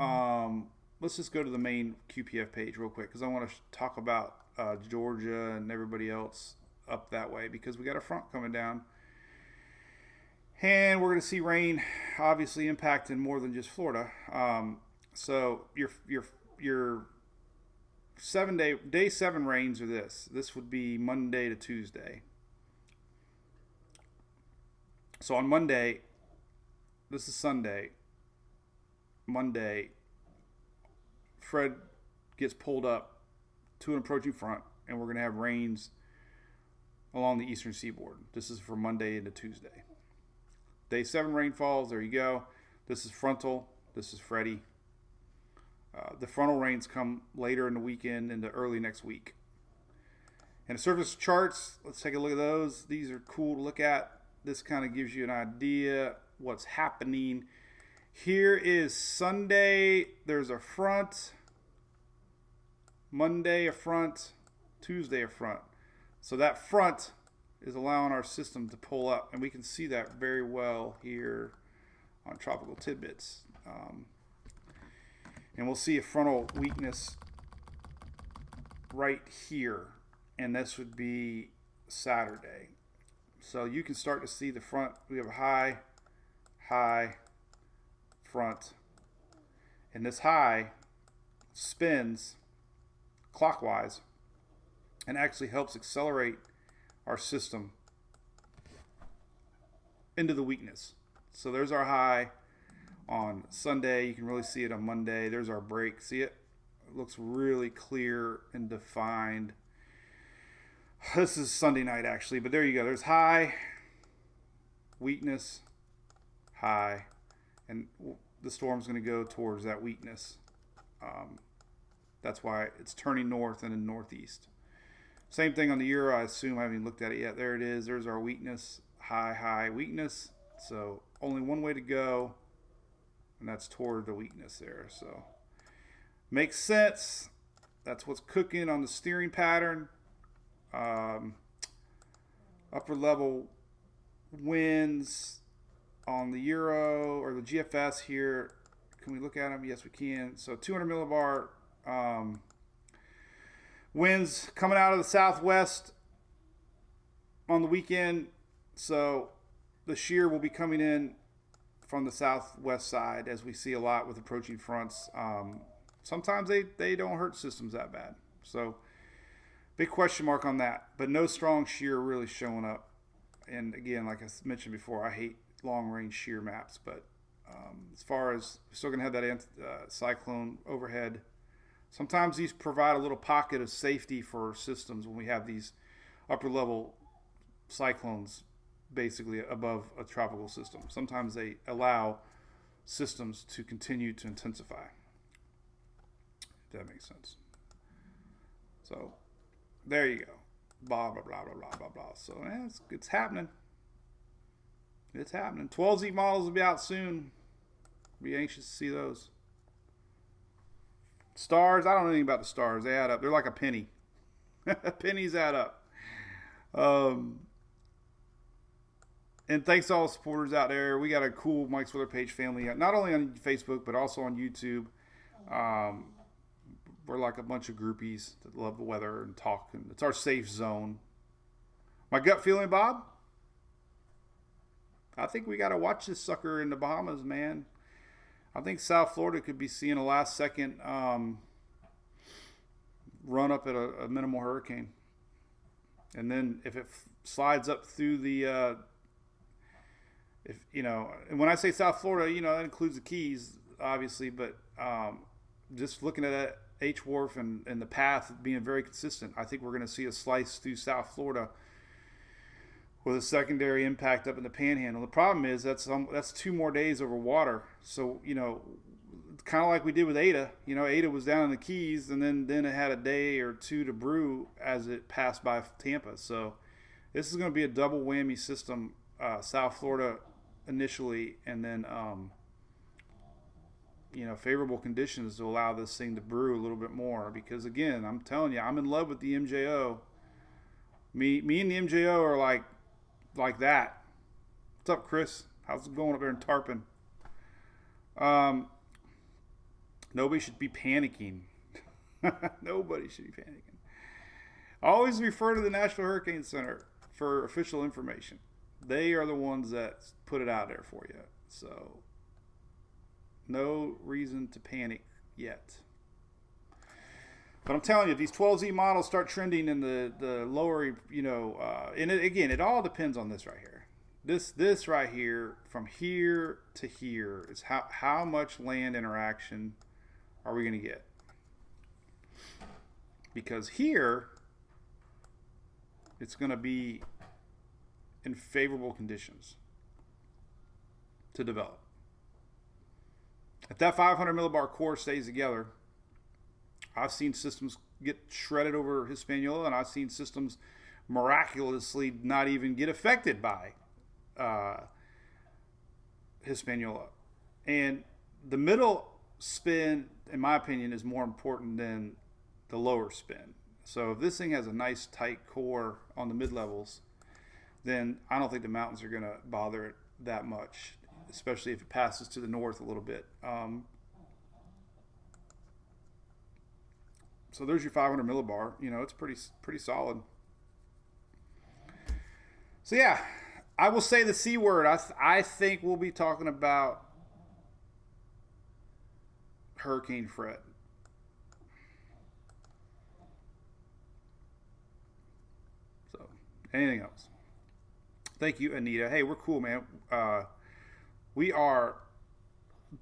let's just go to the main QPF page real quick because I want to talk about Georgia and everybody else up that way because we got a front coming down. And we're going to see rain obviously impacting more than just Florida. So your 7 day 7 rains are this. This would be Monday to Tuesday. So on Monday, this is Sunday. Monday, Fred gets pulled up to an approaching front, and we're going to have rains along the eastern seaboard. This is for Monday into Tuesday. Day 7 rainfalls, there you go. This is frontal. This is Freddie. The frontal rains come later in the weekend into early next week. And the surface charts, let's take a look at those. These are cool to look at. This kind of gives you an idea what's happening. Here is Sunday. There's a front. Monday a front. Tuesday a front. So that front is allowing our system to pull up. And we can see that very well here on Tropical Tidbits. And we'll see a frontal weakness right here. And this would be Saturday. So you can start to see the front. We have a high, high, front. And this high spins clockwise and actually helps accelerate our system into the weakness. So there's our high on Sunday. You can really see it on Monday. There's our break. See it? It looks really clear and defined. This is Sunday night actually, but there you go. There's high, weakness, high, and the storm's going to go towards that weakness. That's why it's turning north and in northeast. Same thing on the euro. I assume I haven't even looked at it yet. There it is. There's our weakness, high, high, weakness. So only one way to go, and that's toward the weakness there. So makes sense. That's what's cooking on the steering pattern. Upper level winds on the euro or the GFS here. Can we look at them? Yes, we can. So 200 millibar winds coming out of the southwest on the weekend. So the shear will be coming in from the southwest side, as we see a lot with approaching fronts. Sometimes they don't hurt systems that bad. So big question mark on that. But no strong shear really showing up. And again, like I mentioned before, I hate long range shear maps. But as far as we're still going to have that cyclone overhead, sometimes these provide a little pocket of safety for systems when we have these upper level cyclones basically above a tropical system. Sometimes they allow systems to continue to intensify. If that makes sense. So there you go. Blah, blah, blah, blah, blah, blah, blah. So it's happening. It's happening. 12Z models will be out soon. Be anxious to see those. Stars, I don't know anything about the stars. They add up. They're like a penny. Pennies add up. And thanks to all the supporters out there. We got a cool Mike's Weather Page family, not only on Facebook, but also on YouTube. We're like a bunch of groupies that love the weather and talk. And it's our safe zone. My gut feeling, Bob? I think we got to watch this sucker in the Bahamas, man. I think South Florida could be seeing a last second run up at a minimal hurricane. And then if it slides up through the, and when I say South Florida, that includes the Keys, obviously, but just looking at that H Wharf and the path being very consistent, I think we're going to see a slice through South Florida with a secondary impact up in the Panhandle. The problem is that's 2 more days over water. So, kind of like we did with Ada. Ada was down in the Keys, and then it had a day or two to brew as it passed by Tampa. So this is going to be a double whammy system, South Florida initially, and then, favorable conditions to allow this thing to brew a little bit more. Because, again, I'm telling you, I'm in love with the MJO. Me and the MJO are like that. What's up, Chris? How's it going up there in Tarpon? Nobody should be panicking. Nobody should be panicking. Always refer to the National Hurricane Center for official information. They are the ones that put it out there for you. So, no reason to panic yet. But I'm telling you, if these 12Z models start trending in the lower, and it all depends on this right here. This right here, from here to here, is how much land interaction are we going to get? Because here, it's going to be in favorable conditions to develop. If that 500 millibar core stays together, I've seen systems get shredded over Hispaniola, and I've seen systems miraculously not even get affected by Hispaniola. And the middle spin, in my opinion, is more important than the lower spin. So if this thing has a nice tight core on the mid-levels, then I don't think the mountains are going to bother it that much, especially if it passes to the north a little bit. So there's your 500 millibar. It's pretty solid. So yeah, I will say the C word. I think we'll be talking about Hurricane Fred. So, anything else? Thank you, Anita. Hey, we're cool, man. We are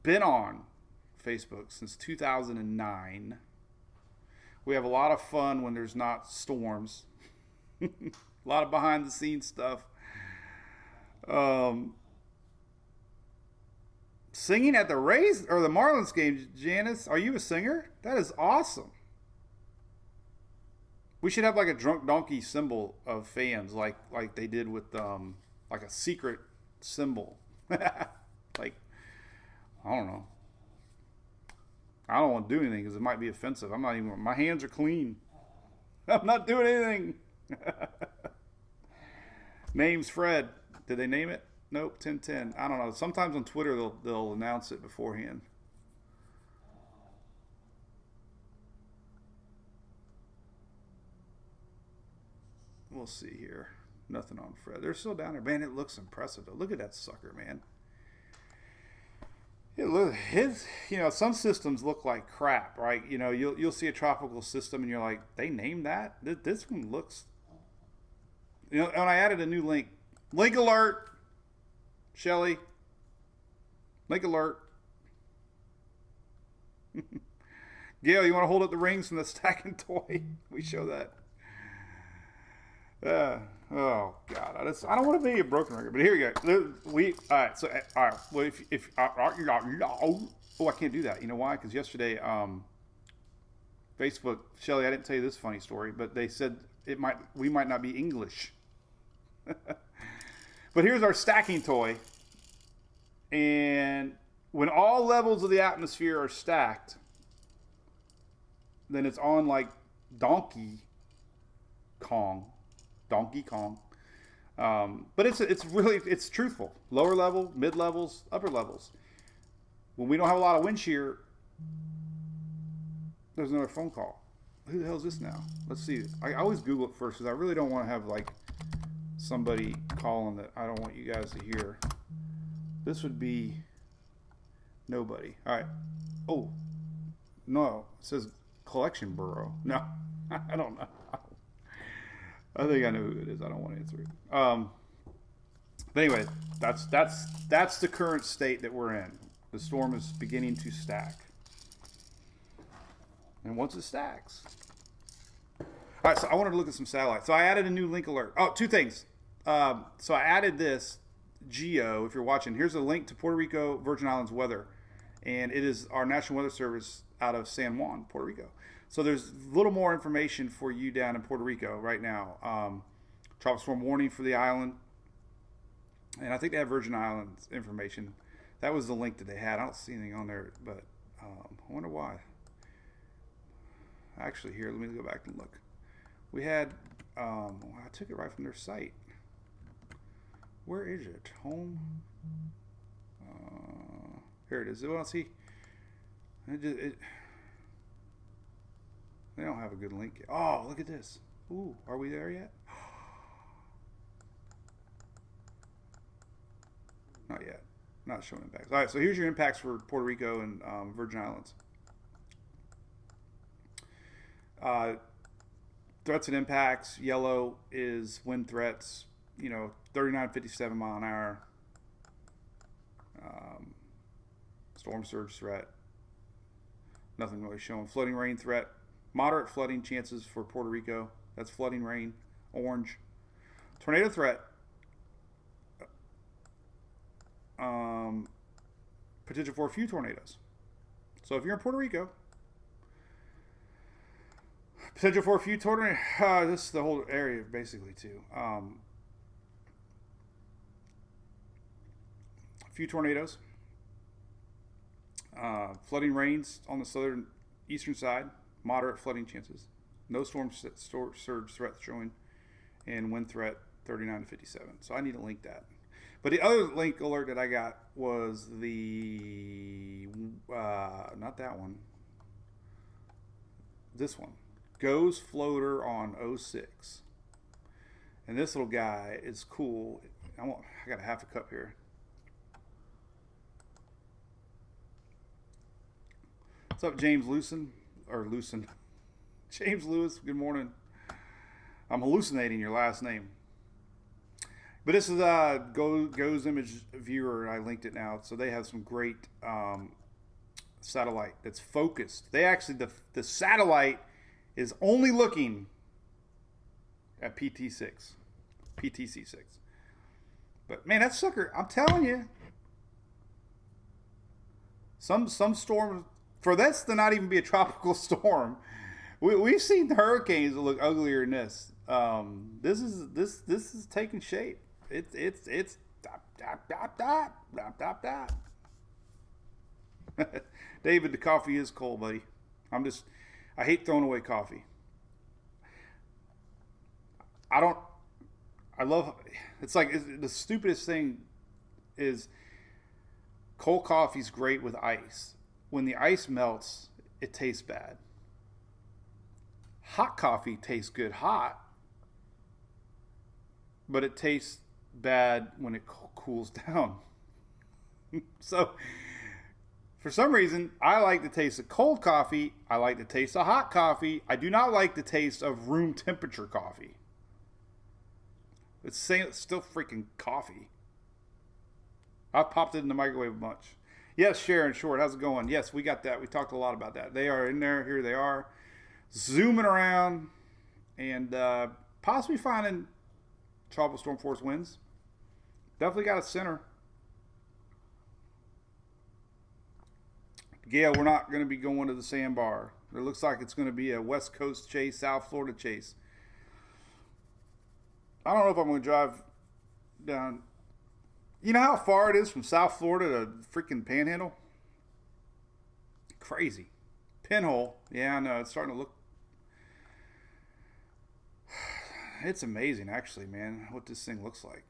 been on Facebook since 2009. We have a lot of fun when there's not storms. A lot of behind the scenes stuff. Singing at the Rays or the Marlins game, Janice. Are you a singer? That is awesome. We should have like a drunk donkey symbol of fans, like they did with like a secret symbol. Like, I don't know. I don't want to do anything because it might be offensive. I'm not even. My hands are clean. I'm not doing anything. Name's Fred. Did they name it? Nope. 1010. I don't know. Sometimes on Twitter they'll announce it beforehand. We'll see here. Nothing on Fred. They're still down there. Man, it looks impressive though. Look at that sucker, man. Some systems look like crap, right? You'll see a tropical system and you're like, they named that? This one looks, and I added a new link. Link alert, Shelly. Link alert. Gail, you want to hold up the rings from the stacking toy? We show that. Oh God, I don't want to be a broken record, but here we go. All right. Well, I can't do that. You know why? Because yesterday, Facebook, Shelly, I didn't tell you this funny story, but they said we might not be English. But here's our stacking toy, and when all levels of the atmosphere are stacked, then it's on like Donkey Kong. But it's truthful. Lower level, mid levels, upper levels. When we don't have a lot of wind shear, there's another phone call. Who the hell is this now? Let's see. I always Google it first because I really don't want to have like somebody calling that I don't want you guys to hear. This would be nobody. All right. Oh, no. It says collection bureau. No, I don't know. I think I know who it is. I don't want to answer it. But anyway, that's the current state that we're in. The storm is beginning to stack. And once it stacks. All right, so I wanted to look at some satellites. So I added a new link alert. Oh, two things. So I added this geo, if you're watching. Here's a link to Puerto Rico, Virgin Islands weather. And it is our National Weather Service out of San Juan, Puerto Rico. So there's a little more information for you down in Puerto Rico right now. Tropical storm warning for the island. And I think they have Virgin Islands information. That was the link that they had. I don't see anything on there, but I wonder why. Actually, here, let me go back and look. We had, I took it right from their site. Where is it? Home? Here it is. Well, see, they don't have a good link. Oh, look at this. Ooh, are we there yet? Not yet. Not showing impacts. All right, so here's your impacts for Puerto Rico and Virgin Islands. Threats and impacts. Yellow is wind threats, 39, 57 mile an hour. Storm surge threat. Nothing really showing. Flooding rain threat. Moderate flooding chances for Puerto Rico. That's flooding rain. Orange. Tornado threat. Potential for a few tornadoes. So if you're in Puerto Rico, potential for a few tornadoes. This is the whole area basically too. A few tornadoes. Flooding rains on the southern eastern side. Moderate flooding chances. No storm surge threat showing. And wind threat 39 to 57. So I need to link that. But the other link alert that I got was the, not that one. This one. Goes floater on 06. And this little guy is cool. I got a half a cup here. What's up, James Lucen? James Lewis, good morning. I'm hallucinating your last name. But this is Go's Image Viewer, and I linked it now. So they have some great satellite that's focused. They actually, the satellite is only looking at PTC6. But man, that sucker, I'm telling you, some storms, for this to not even be a tropical storm, we've seen hurricanes that look uglier than this. This is taking shape. It's dot. David, the coffee is cold, buddy. I hate throwing away coffee. The stupidest thing is cold coffee's great with ice. When the ice melts, it tastes bad. Hot coffee tastes good hot, but it tastes bad when it cools down. So, for some reason, I like the taste of cold coffee. I like the taste of hot coffee. I do not like the taste of room temperature coffee. It's still freaking coffee. I've popped it in the microwave a bunch. Yes, Sharon Short, how's it going? Yes, we got that. We talked a lot about that. They are in there. Here they are. Zooming around and possibly finding tropical storm force winds. Definitely got a center. Gail, we're not going to be going to the sandbar. It looks like it's going to be a West Coast chase, South Florida chase. I don't know if I'm going to drive down. You know how far it is from South Florida to freaking Panhandle? Crazy. Pinhole. Yeah, I know. It's starting to look. It's amazing, actually, man, what this thing looks like.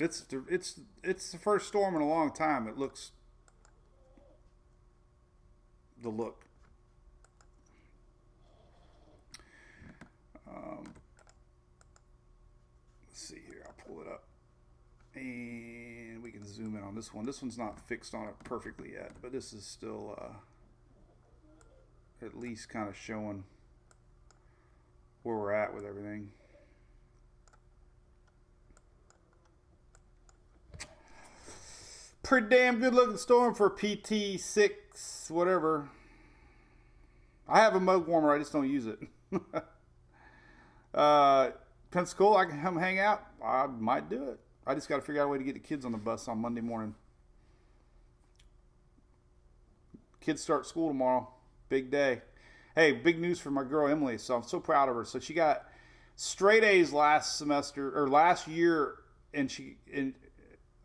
It's the first storm in a long time. It looks the look. Let's see here. I'll pull it up, and we can zoom in on this one. This one's not fixed on it perfectly yet, but this is still at least kind of showing where we're at with everything. Pretty damn good looking storm for PT6, whatever. I have a mug warmer, I just don't use it. Pensacola, I can come hang out. I might do it. I just got to figure out a way to get the kids on the bus on Monday morning. Kids start school tomorrow. Big day. Hey, big news for my girl Emily. So I'm so proud of her. So she got straight A's last year,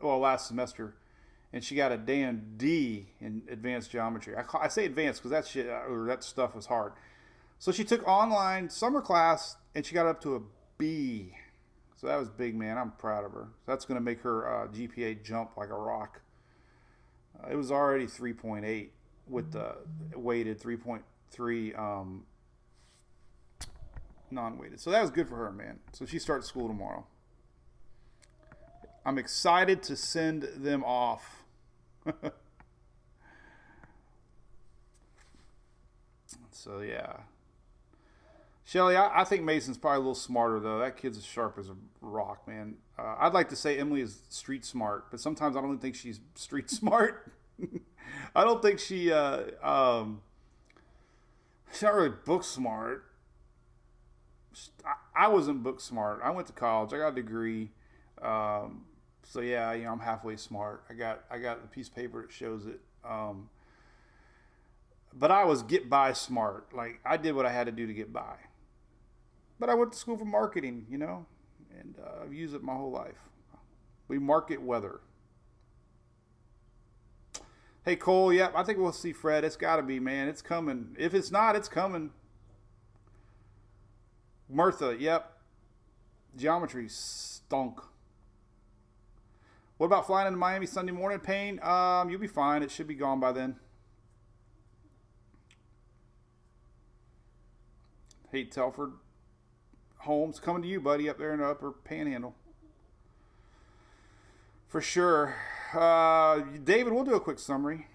last semester, and she got a damn D in advanced geometry. I say advanced because that stuff was hard. So she took online summer class and she got up to a B. So that was big, man. I'm proud of her. That's going to make her GPA jump like a rock. It was already 3.8 with the weighted 3.3 non-weighted. So that was good for her, man. So she starts school tomorrow. I'm excited to send them off. So, yeah. Shelly, I think Mason's probably a little smarter, though. That kid's as sharp as a rock, man. I'd like to say Emily is street smart, but sometimes I don't think she's street smart. I don't think she's not really book smart. I wasn't book smart. I went to college. I got a degree. So yeah, I'm halfway smart. I got a piece of paper that shows it. But I was get by smart. Like I did what I had to do to get by. But I went to school for marketing, and I've used it my whole life. We market weather. Hey Cole, yep, I think we'll see Fred. It's got to be, man. It's coming. If it's not, it's coming. Martha, yep. Geometry stunk. What about flying into Miami Sunday morning, Payne? You'll be fine. It should be gone by then. Hey, Telford. Holmes, coming to you, buddy, up there in the upper Panhandle. For sure. David, we'll do a quick summary.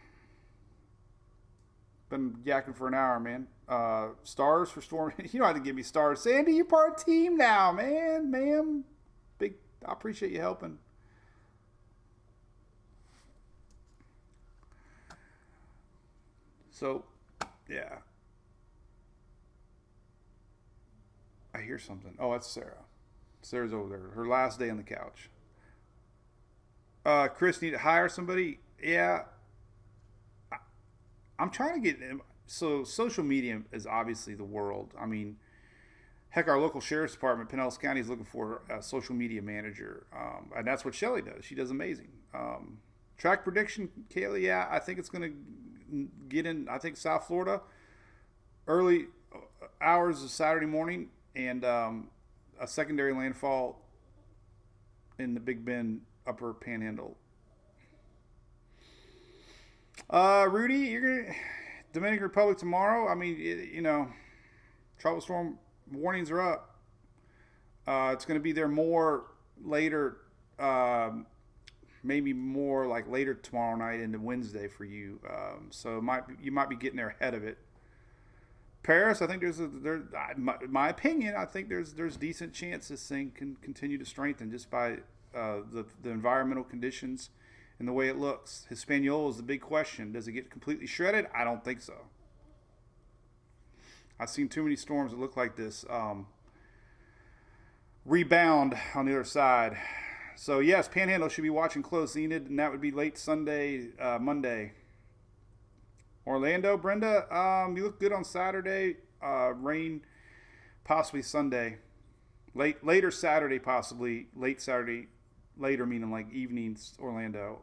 Been yakking for an hour, man. Stars for Storm. You don't have to give me stars. Sandy, you're part of the team now, man. Ma'am. I appreciate you helping. So, yeah. I hear something. Oh, that's Sarah. Sarah's over there. Her last day on the couch. Chris, need to hire somebody? Yeah. I'm trying to get... So social media is obviously the world. I mean, heck, our local sheriff's department, Pinellas County, is looking for a social media manager. And that's what Shelly does. She does amazing. Track prediction, Kaylee, yeah, I think it's going to get in, I think, South Florida. Early hours of Saturday morning. And a secondary landfall in the Big Bend upper panhandle. Rudy, you're going to... Dominican Republic tomorrow. I mean, tropical storm warnings are up. It's going to be there more later, maybe more like later tomorrow night into Wednesday for you. So you might be getting there ahead of it. Paris, I think my opinion, I think there's decent chance this thing can continue to strengthen just by the environmental conditions and the way it looks. Hispaniola is the big question. Does it get completely shredded? I don't think so. I've seen too many storms that look like this rebound on the other side. So, yes, Panhandle should be watching close, Enid, and that would be late Sunday, Monday. Orlando, Brenda, you look good on Saturday. Rain, possibly Sunday. Later Saturday, possibly. Late Saturday. Later, meaning like evenings, Orlando.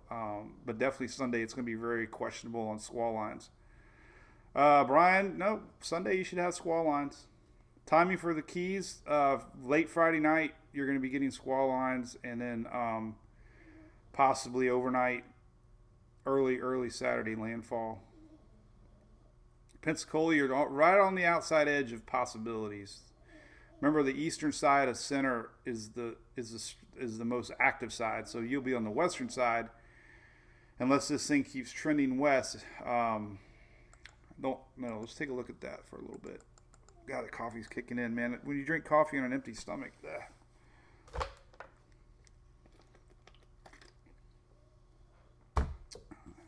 But definitely Sunday, it's going to be very questionable on squall lines. Brian, no, Sunday you should have squall lines. Timing for the Keys, late Friday night, you're going to be getting squall lines. And then possibly overnight, early Saturday landfall. Pensacola, you're right on the outside edge of possibilities. Remember, the eastern side of center is the most active side, so you'll be on the western side unless this thing keeps trending west. Let's take a look at that for a little bit. God, the coffee's kicking in, man. When you drink coffee on an empty stomach,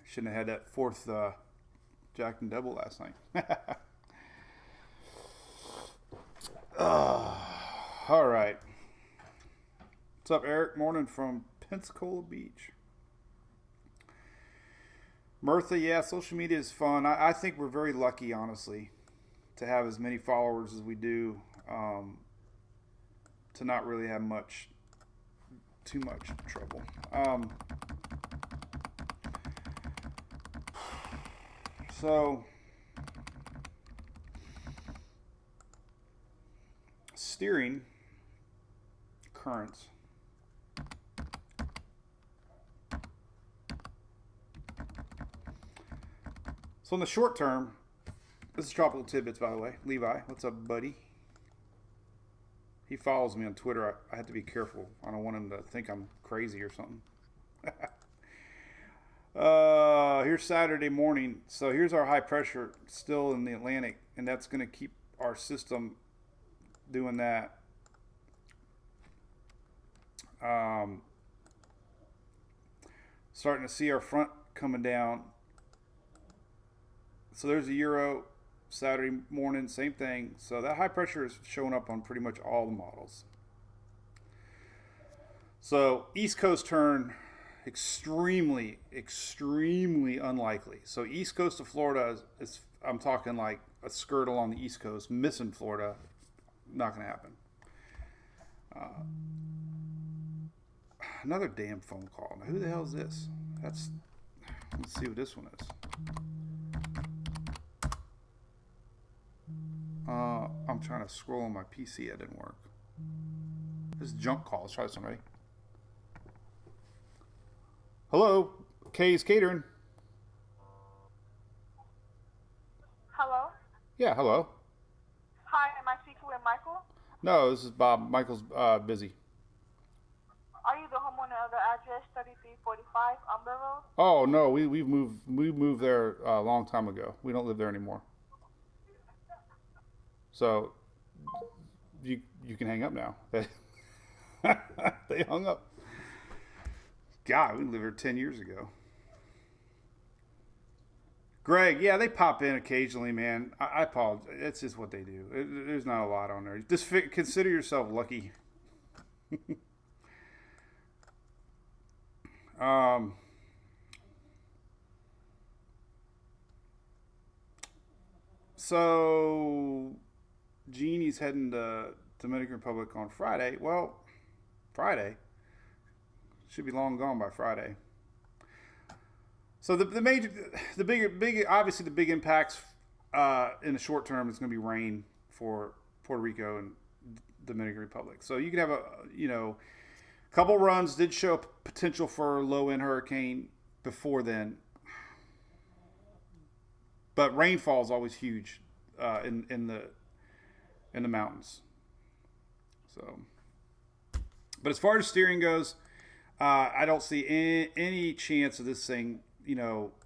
shouldn't have had that fourth Jack and Double last night. All right. What's up, Eric? Morning from Pensacola Beach. Mirtha, yeah, social media is fun. I think we're very lucky, honestly, to have as many followers as we do, to not really have too much trouble. So, steering currents. So in the short term, this is Tropical Tidbits, by the way. Levi, what's up, buddy? He follows me on Twitter. I have to be careful. I don't want him to think I'm crazy or something. Here's Saturday morning. So here's our high pressure still in the Atlantic, and that's going to keep our system doing that. Starting to see our front coming down. So there's a Euro Saturday morning, same thing. So that high pressure is showing up on pretty much all the models. So East Coast turn, extremely unlikely. So East Coast of Florida is I'm talking like a skirt along the East Coast, missing Florida, not going to happen. Another damn phone call. Now, who the hell is this? Let's see what this one is. I'm trying to scroll on my PC. It didn't work. This is junk call. Let's try this one, ready? Hello, Kay's Catering. Hello? Yeah, hello. Hi, am I speaking with Michael? No, this is Bob. Michael's busy. Are you the homeowner of the address 3345 Umber Road? Oh no, we moved there a long time ago. We don't live there anymore. So you can hang up now. They hung up. God, we lived here 10 years ago. Greg, yeah, they pop in occasionally, man. I apologize. It's just what they do. There's not a lot on there. Just consider yourself lucky. So Jeannie's heading to Dominican Republic on Friday. Well, Friday should be long gone by Friday. So the big impacts in the short term is going to be rain for Puerto Rico and Dominican Republic. So you could have a couple runs did show potential for low end hurricane before then, but rainfall is always huge in the mountains. So, but as far as steering goes, I don't see any chance of this thing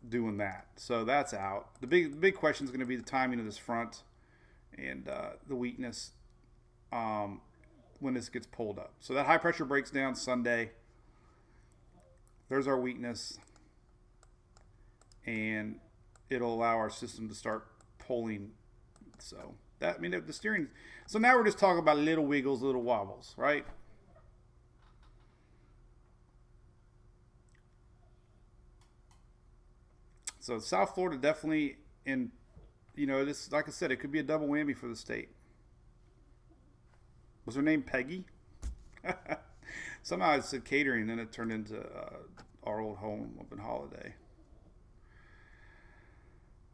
doing that. So that's out. The big question is going to be the timing of this front and the weakness when this gets pulled up. So that high pressure breaks down Sunday. There's our weakness, and it'll allow our system to start pulling. So the steering. So now we're just talking about little wiggles, little wobbles, right? So South Florida definitely this, like I said, it could be a double whammy for the state. Was her name Peggy? Somehow I said catering, then it turned into our old home up in Holiday.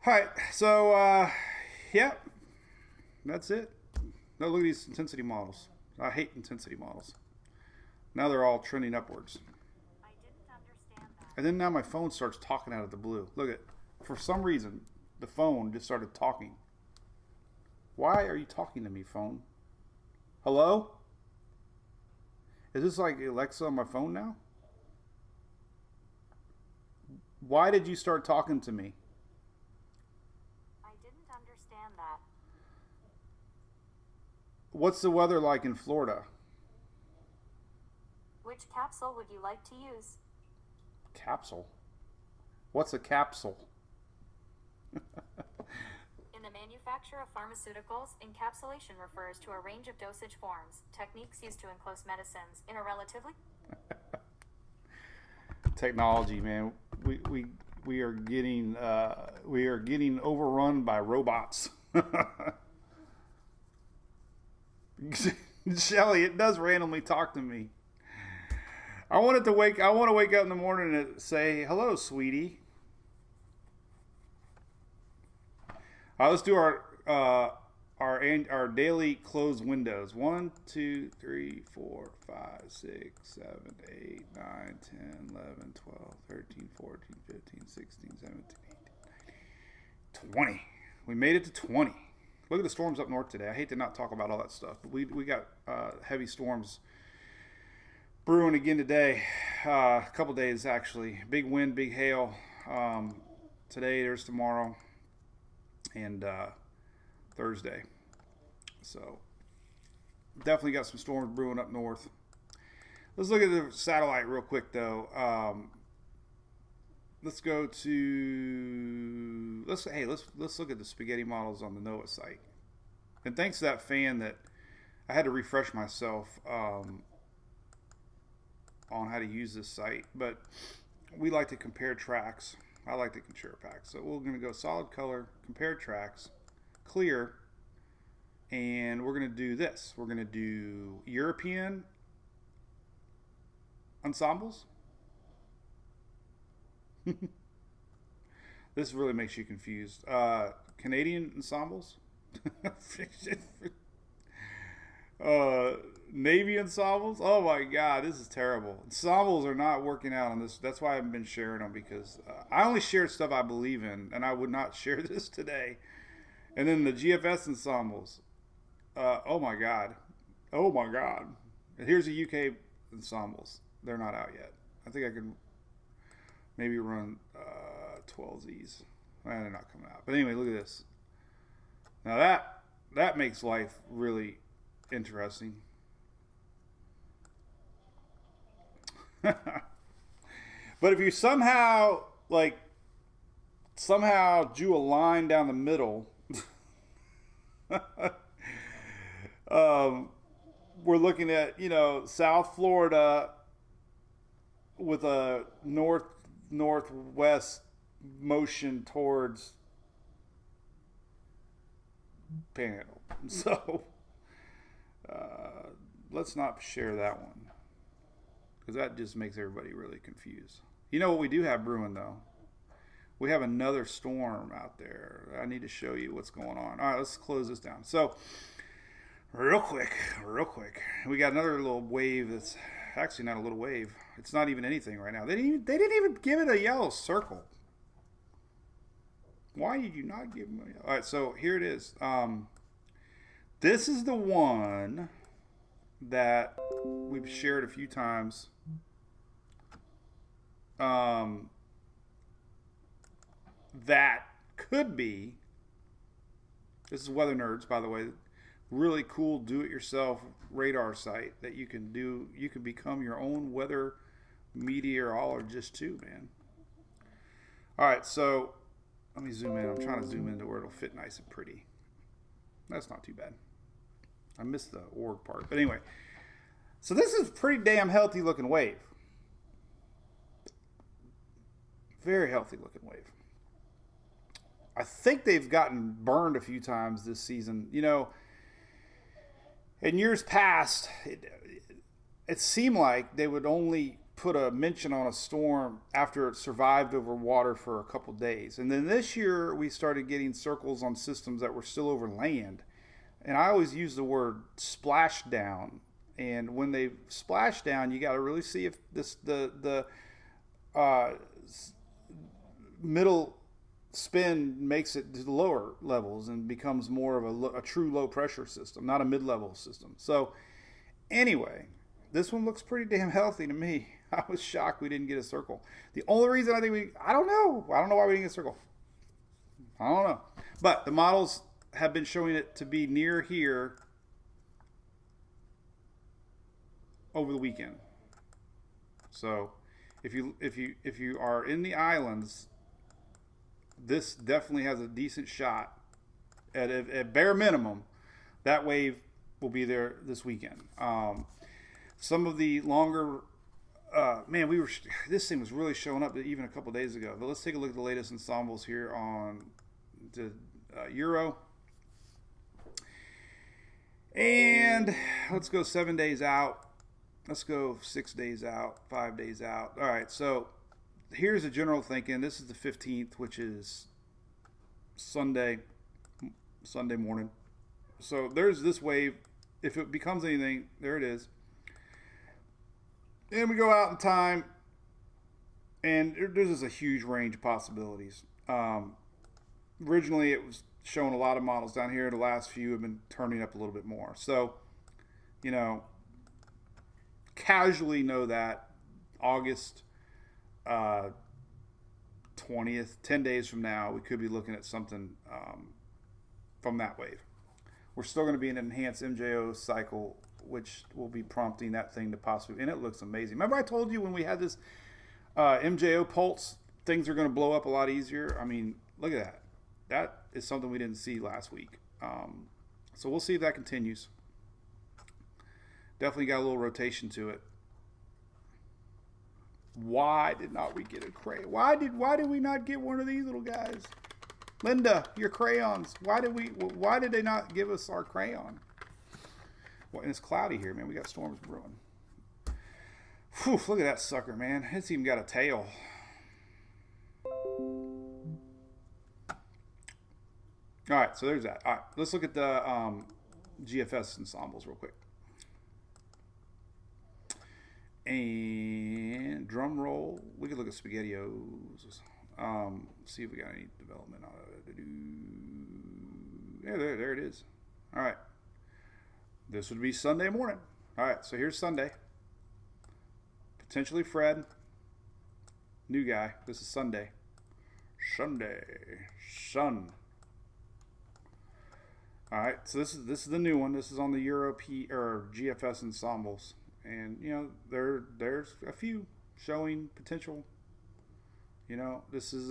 All right, so yeah, that's it. Now look at these intensity models. I hate intensity models. Now they're all trending upwards. I didn't understand that. And then now my phone starts talking out of the blue. Look at, for some reason, the phone just started talking. Why are you talking to me, phone? Hello? Is this like Alexa on my phone now? Why did you start talking to me? I didn't understand that. What's the weather like in Florida? Which capsule would you like to use? Capsule? What's a capsule? In the manufacture of pharmaceuticals, encapsulation refers to a range of dosage forms, techniques used to enclose medicines in a relatively... Technology, man. We are getting overrun by robots. Shelly, it does randomly talk to me. I want to wake up in the morning and say, "Hello, sweetie." Let's do our daily closed windows. 1, 2, 3, 4, 5, 6, 7, 8, 9, 10, 11, 12, 13, 14, 15, 16, 17, 18, 19, 20. We made it to 20. Look at the storms up north today. I hate to not talk about all that stuff, but we got heavy storms brewing again today. A couple days actually. Big wind, big hail. Today, there's tomorrow, and Thursday. So definitely got some storms brewing up north. Let's look at the satellite real quick though. Let's go to let's look at the spaghetti models on the NOAA site. And thanks to that fan that I had to refresh myself on how to use this site, but we like to compare tracks. I like to compare tracks. So we're going to go solid color, compare tracks, clear, and we're going to do this. We're going to do European ensembles. This really makes you confused. Canadian ensembles. Navy ensembles. Oh my God, this is terrible. Ensembles are not working out on this. That's why I haven't been sharing them, because I only share stuff I believe in, and I would not share this today. And then the GFS ensembles. Oh my God. And here's the UK ensembles. They're not out yet. I think I can maybe run 12Zs. They're not coming out. But anyway, look at this. Now that makes life really interesting. But if you somehow somehow drew a line down the middle. We're looking at, South Florida with a northwest motion towards Panhandle. So let's not share that one, because that just makes everybody really confused. You know what we do have brewing, though? We have another storm out there. I need to show you what's going on. All right, let's close this down. So real quick, we got another little wave that's actually not a little wave. It's not even anything right now. They didn't even give it a yellow circle. Why did you not give them a yellow? All right, so here it is. This is the one that we've shared a few times. That could be, this is Weather Nerds, by the way, really cool do-it-yourself radar site that you can do. You can become your own weather meteorologist too, man. All right, so let me zoom in. I'm trying to zoom into where it'll fit nice and pretty. That's not too bad. I missed the org part. But anyway, so this is a pretty damn healthy looking wave. Very healthy looking wave. I think they've gotten burned a few times this season. In years past, it seemed like they would only put a mention on a storm after it survived over water for a couple days. And then this year, we started getting circles on systems that were still over land. And I always use the word splash down. And when they splash down, you got to really see if the middle spin makes it to the lower levels and becomes more of a true low pressure system, not a mid-level system. So anyway, this one looks pretty damn healthy to me. I was shocked we didn't get a circle. The only reason I don't know why we didn't get a circle. I don't know. But the models have been showing it to be near here over the weekend. So if you are in the islands, this definitely has a decent shot. At bare minimum, that wave will be there this weekend. Some of the longer, this thing was really showing up even a couple days ago. But let's take a look at the latest ensembles here on the Euro. And let's go 7 days out. Let's go 6 days out, 5 days out. All right, so here's the general thinking. This is the 15th, which is Sunday morning. So there's this wave. If it becomes anything, there it is. And we go out in time, and there's just a huge range of possibilities. Originally, it was showing a lot of models down here. The last few have been turning up a little bit more. So, casually know that August 20th, 10 days from now, we could be looking at something from that wave. We're still going to be in an enhanced MJO cycle, which will be prompting that thing to possibly, and it looks amazing. Remember I told you when we had this MJO pulse, things are going to blow up a lot easier? I mean, look at that. That is something we didn't see last week. So we'll see if that continues. Definitely got a little rotation to it. Why did not we get a crayon? Why did we not get one of these little guys? Linda, your crayons. Why did they not give us our crayon? Well, and it's cloudy here, man. We got storms brewing. Whew, look at that sucker, man. It's even got a tail. All right, so there's that. All right, let's look at the GFS ensembles real quick. And drum roll. We could look at SpaghettiOs. See if we got any development on it. Yeah, there it is. All right. This would be Sunday morning. All right, so here's Sunday. Potentially Fred. New guy. This is Sunday. Sun. All right, so this is the new one. This is on the GFS ensembles. And, there's a few showing potential. This is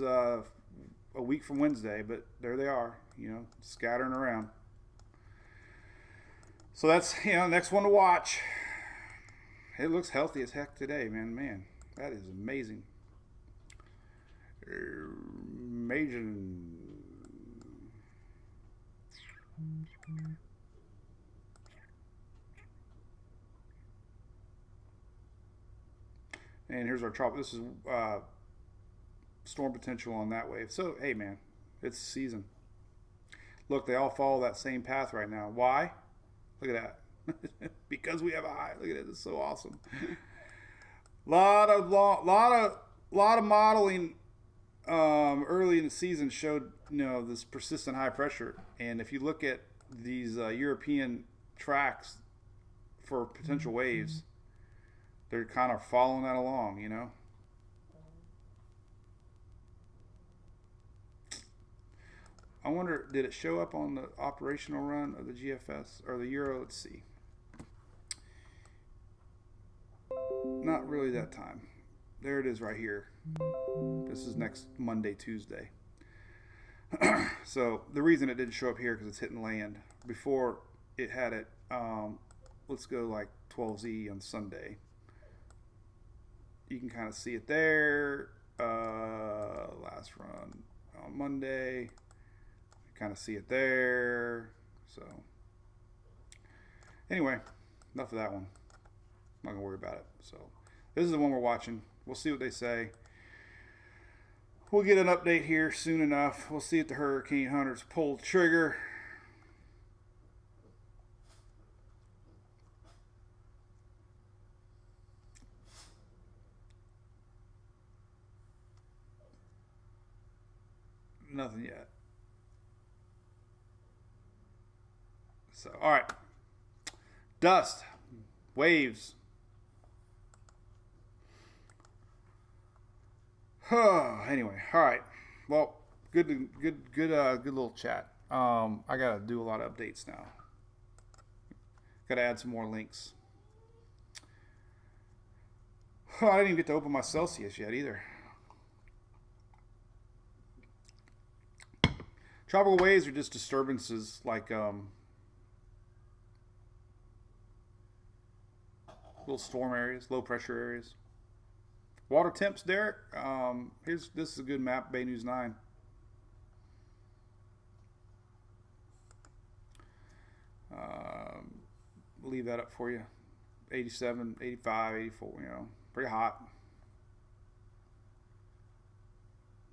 a week from Wednesday, but there they are, scattering around. So that's, next one to watch. It looks healthy as heck today, man. Man, that is amazing. Amazing. And here's our tropical. This is storm potential on that wave. So, hey, man, it's season. Look, they all follow that same path right now. Why? Look at that. Because we have a high. Look at it. It's so awesome. lot of modeling early in the season showed this persistent high pressure. And if you look at these European tracks for potential waves, they're kind of following that along, I wonder, did it show up on the operational run of the GFS or the Euro? Let's see. Not really that time. There it is right here. This is next Monday, Tuesday. So the reason it didn't show up here because it's hitting land. Before it had it, let's go like 12Z on Sunday. You can kind of see it there. Last run on Monday. Kind of see it there. So anyway, enough of that one. I'm not gonna worry about it. So this is the one we're watching. We'll see what they say. We'll get an update here soon enough. We'll see if the Hurricane Hunters pull the trigger. Nothing yet. So, all right. Dust, waves. Anyway, all right. Well, good little chat. I gotta do a lot of updates now. Gotta add some more links. I didn't even get to open my Celsius yet either. Tropical waves are just disturbances like little storm areas, low pressure areas. Water temps, Derek. This is a good map, Bay News 9. Leave that up for you. 87, 85, 84, pretty hot.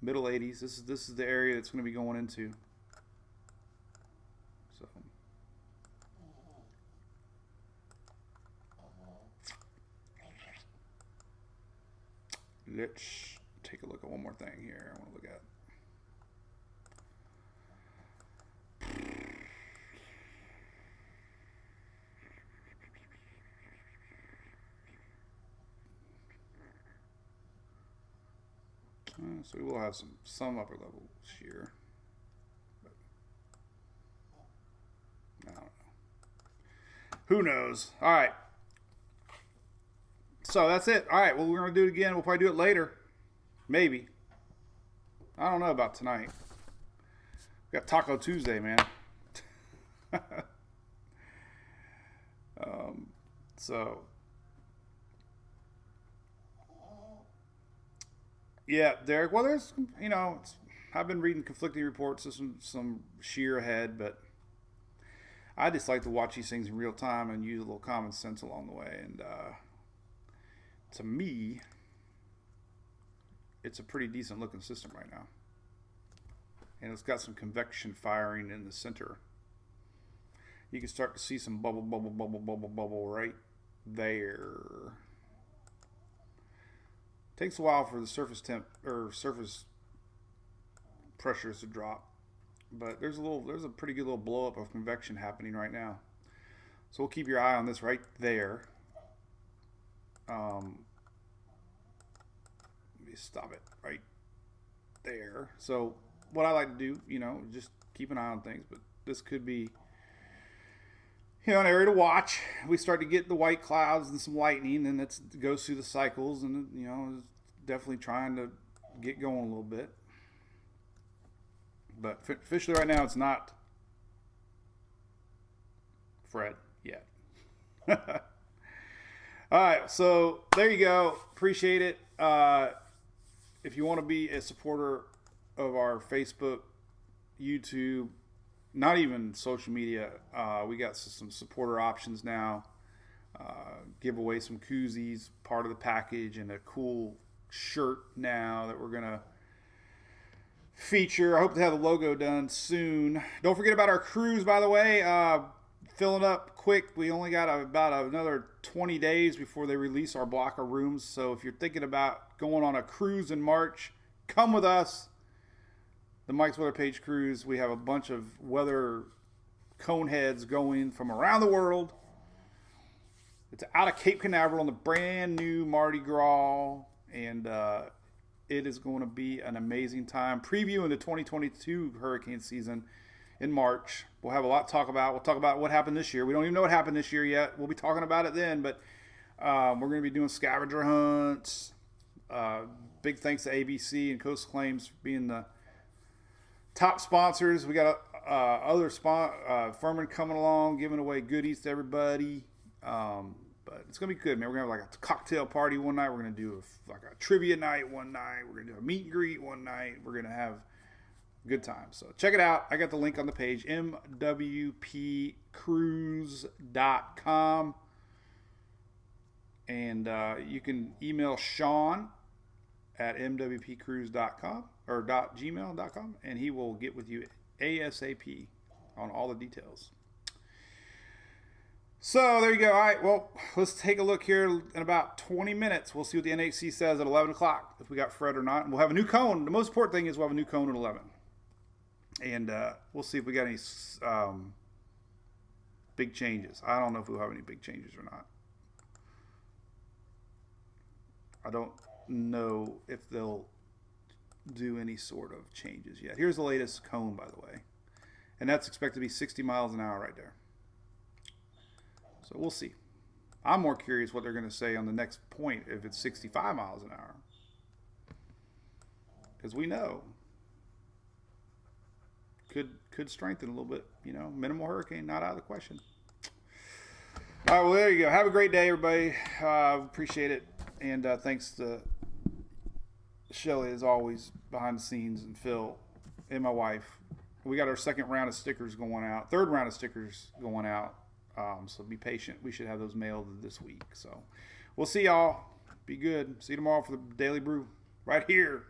Middle 80s. This is the area that's going to be going into. So let's take a look at one more thing here. I want to look at. So we will have some upper level shear. But I don't know. Who knows? All right. So that's it. All right. Well, we're going to do it again. We'll probably do it later. Maybe. I don't know about tonight. We got Taco Tuesday, man. So. Yeah, Derek. Well, there's, I've been reading conflicting reports of some shear ahead, but I just like to watch these things in real time and use a little common sense along the way. And to me, it's a pretty decent looking system right now. And it's got some convection firing in the center. You can start to see some bubble right there. Takes a while for the surface temp or surface pressures to drop, but there's a pretty good little blow up of convection happening right now. So we'll keep your eye on this right there. Let me stop it right there. So what I like to do, just keep an eye on things, but this could be, an area to watch. We start to get the white clouds and some lightning, and it goes through the cycles, and definitely trying to get going a little bit. But officially right now, it's not Fred yet. All right, so there you go. Appreciate it. If you want to be a supporter of our Facebook, YouTube, not even social media, we got some supporter options now. Give away some koozies, part of the package, and a cool shirt now that we're going to feature. I hope to have the logo done soon. Don't forget about our cruise, by the way. Filling up quick. We only got about another 20 days before they release our block of rooms. So if you're thinking about going on a cruise in March, come with us. The Mike's Weather Page Cruise. We have a bunch of weather cone heads going from around the world. It's out of Cape Canaveral on the brand new Mardi Gras, and it is going to be an amazing time. Previewing the 2022 hurricane season in March. We'll have a lot to talk about. We'll talk about what happened this year. We don't even know what happened this year yet. We'll be talking about it then, but we're going to be doing scavenger hunts. Big thanks to ABC and Coast Claims for being the top sponsors. We got other Furman coming along, giving away goodies to everybody. But it's going to be good, man. We're going to have like a cocktail party one night. We're going to do a trivia night one night. We're going to do a meet and greet one night. We're going to have a good time. So check it out. I got the link on the page, MWPcruise.com. And you can email Sean at mwpcruise.com or .gmail.com, and he will get with you ASAP on all the details. So there you go. All right, well, let's take a look here in about 20 minutes. We'll see what the NHC says at 11 o'clock, if we got Fred or not. And we'll have a new cone. The most important thing is we'll have a new cone at 11. And we'll see if we got any big changes. I don't know if we'll have any big changes or not. I don't know if they'll do any sort of changes yet. Here's the latest cone, by the way. And that's expected to be 60 miles an hour right there. So we'll see. I'm more curious what they're going to say on the next point if it's 65 miles an hour. Because we know. Could strengthen a little bit. You know, minimal hurricane, not out of the question. All right, well, there you go. Have a great day, everybody. Appreciate it. And thanks to Shelly, as always, behind the scenes, and Phil, and my wife. We got our second round of stickers going out. Third round of stickers going out. So be patient. We should have those mailed this week. So we'll see y'all. Be good. See you tomorrow for the Daily Brew right here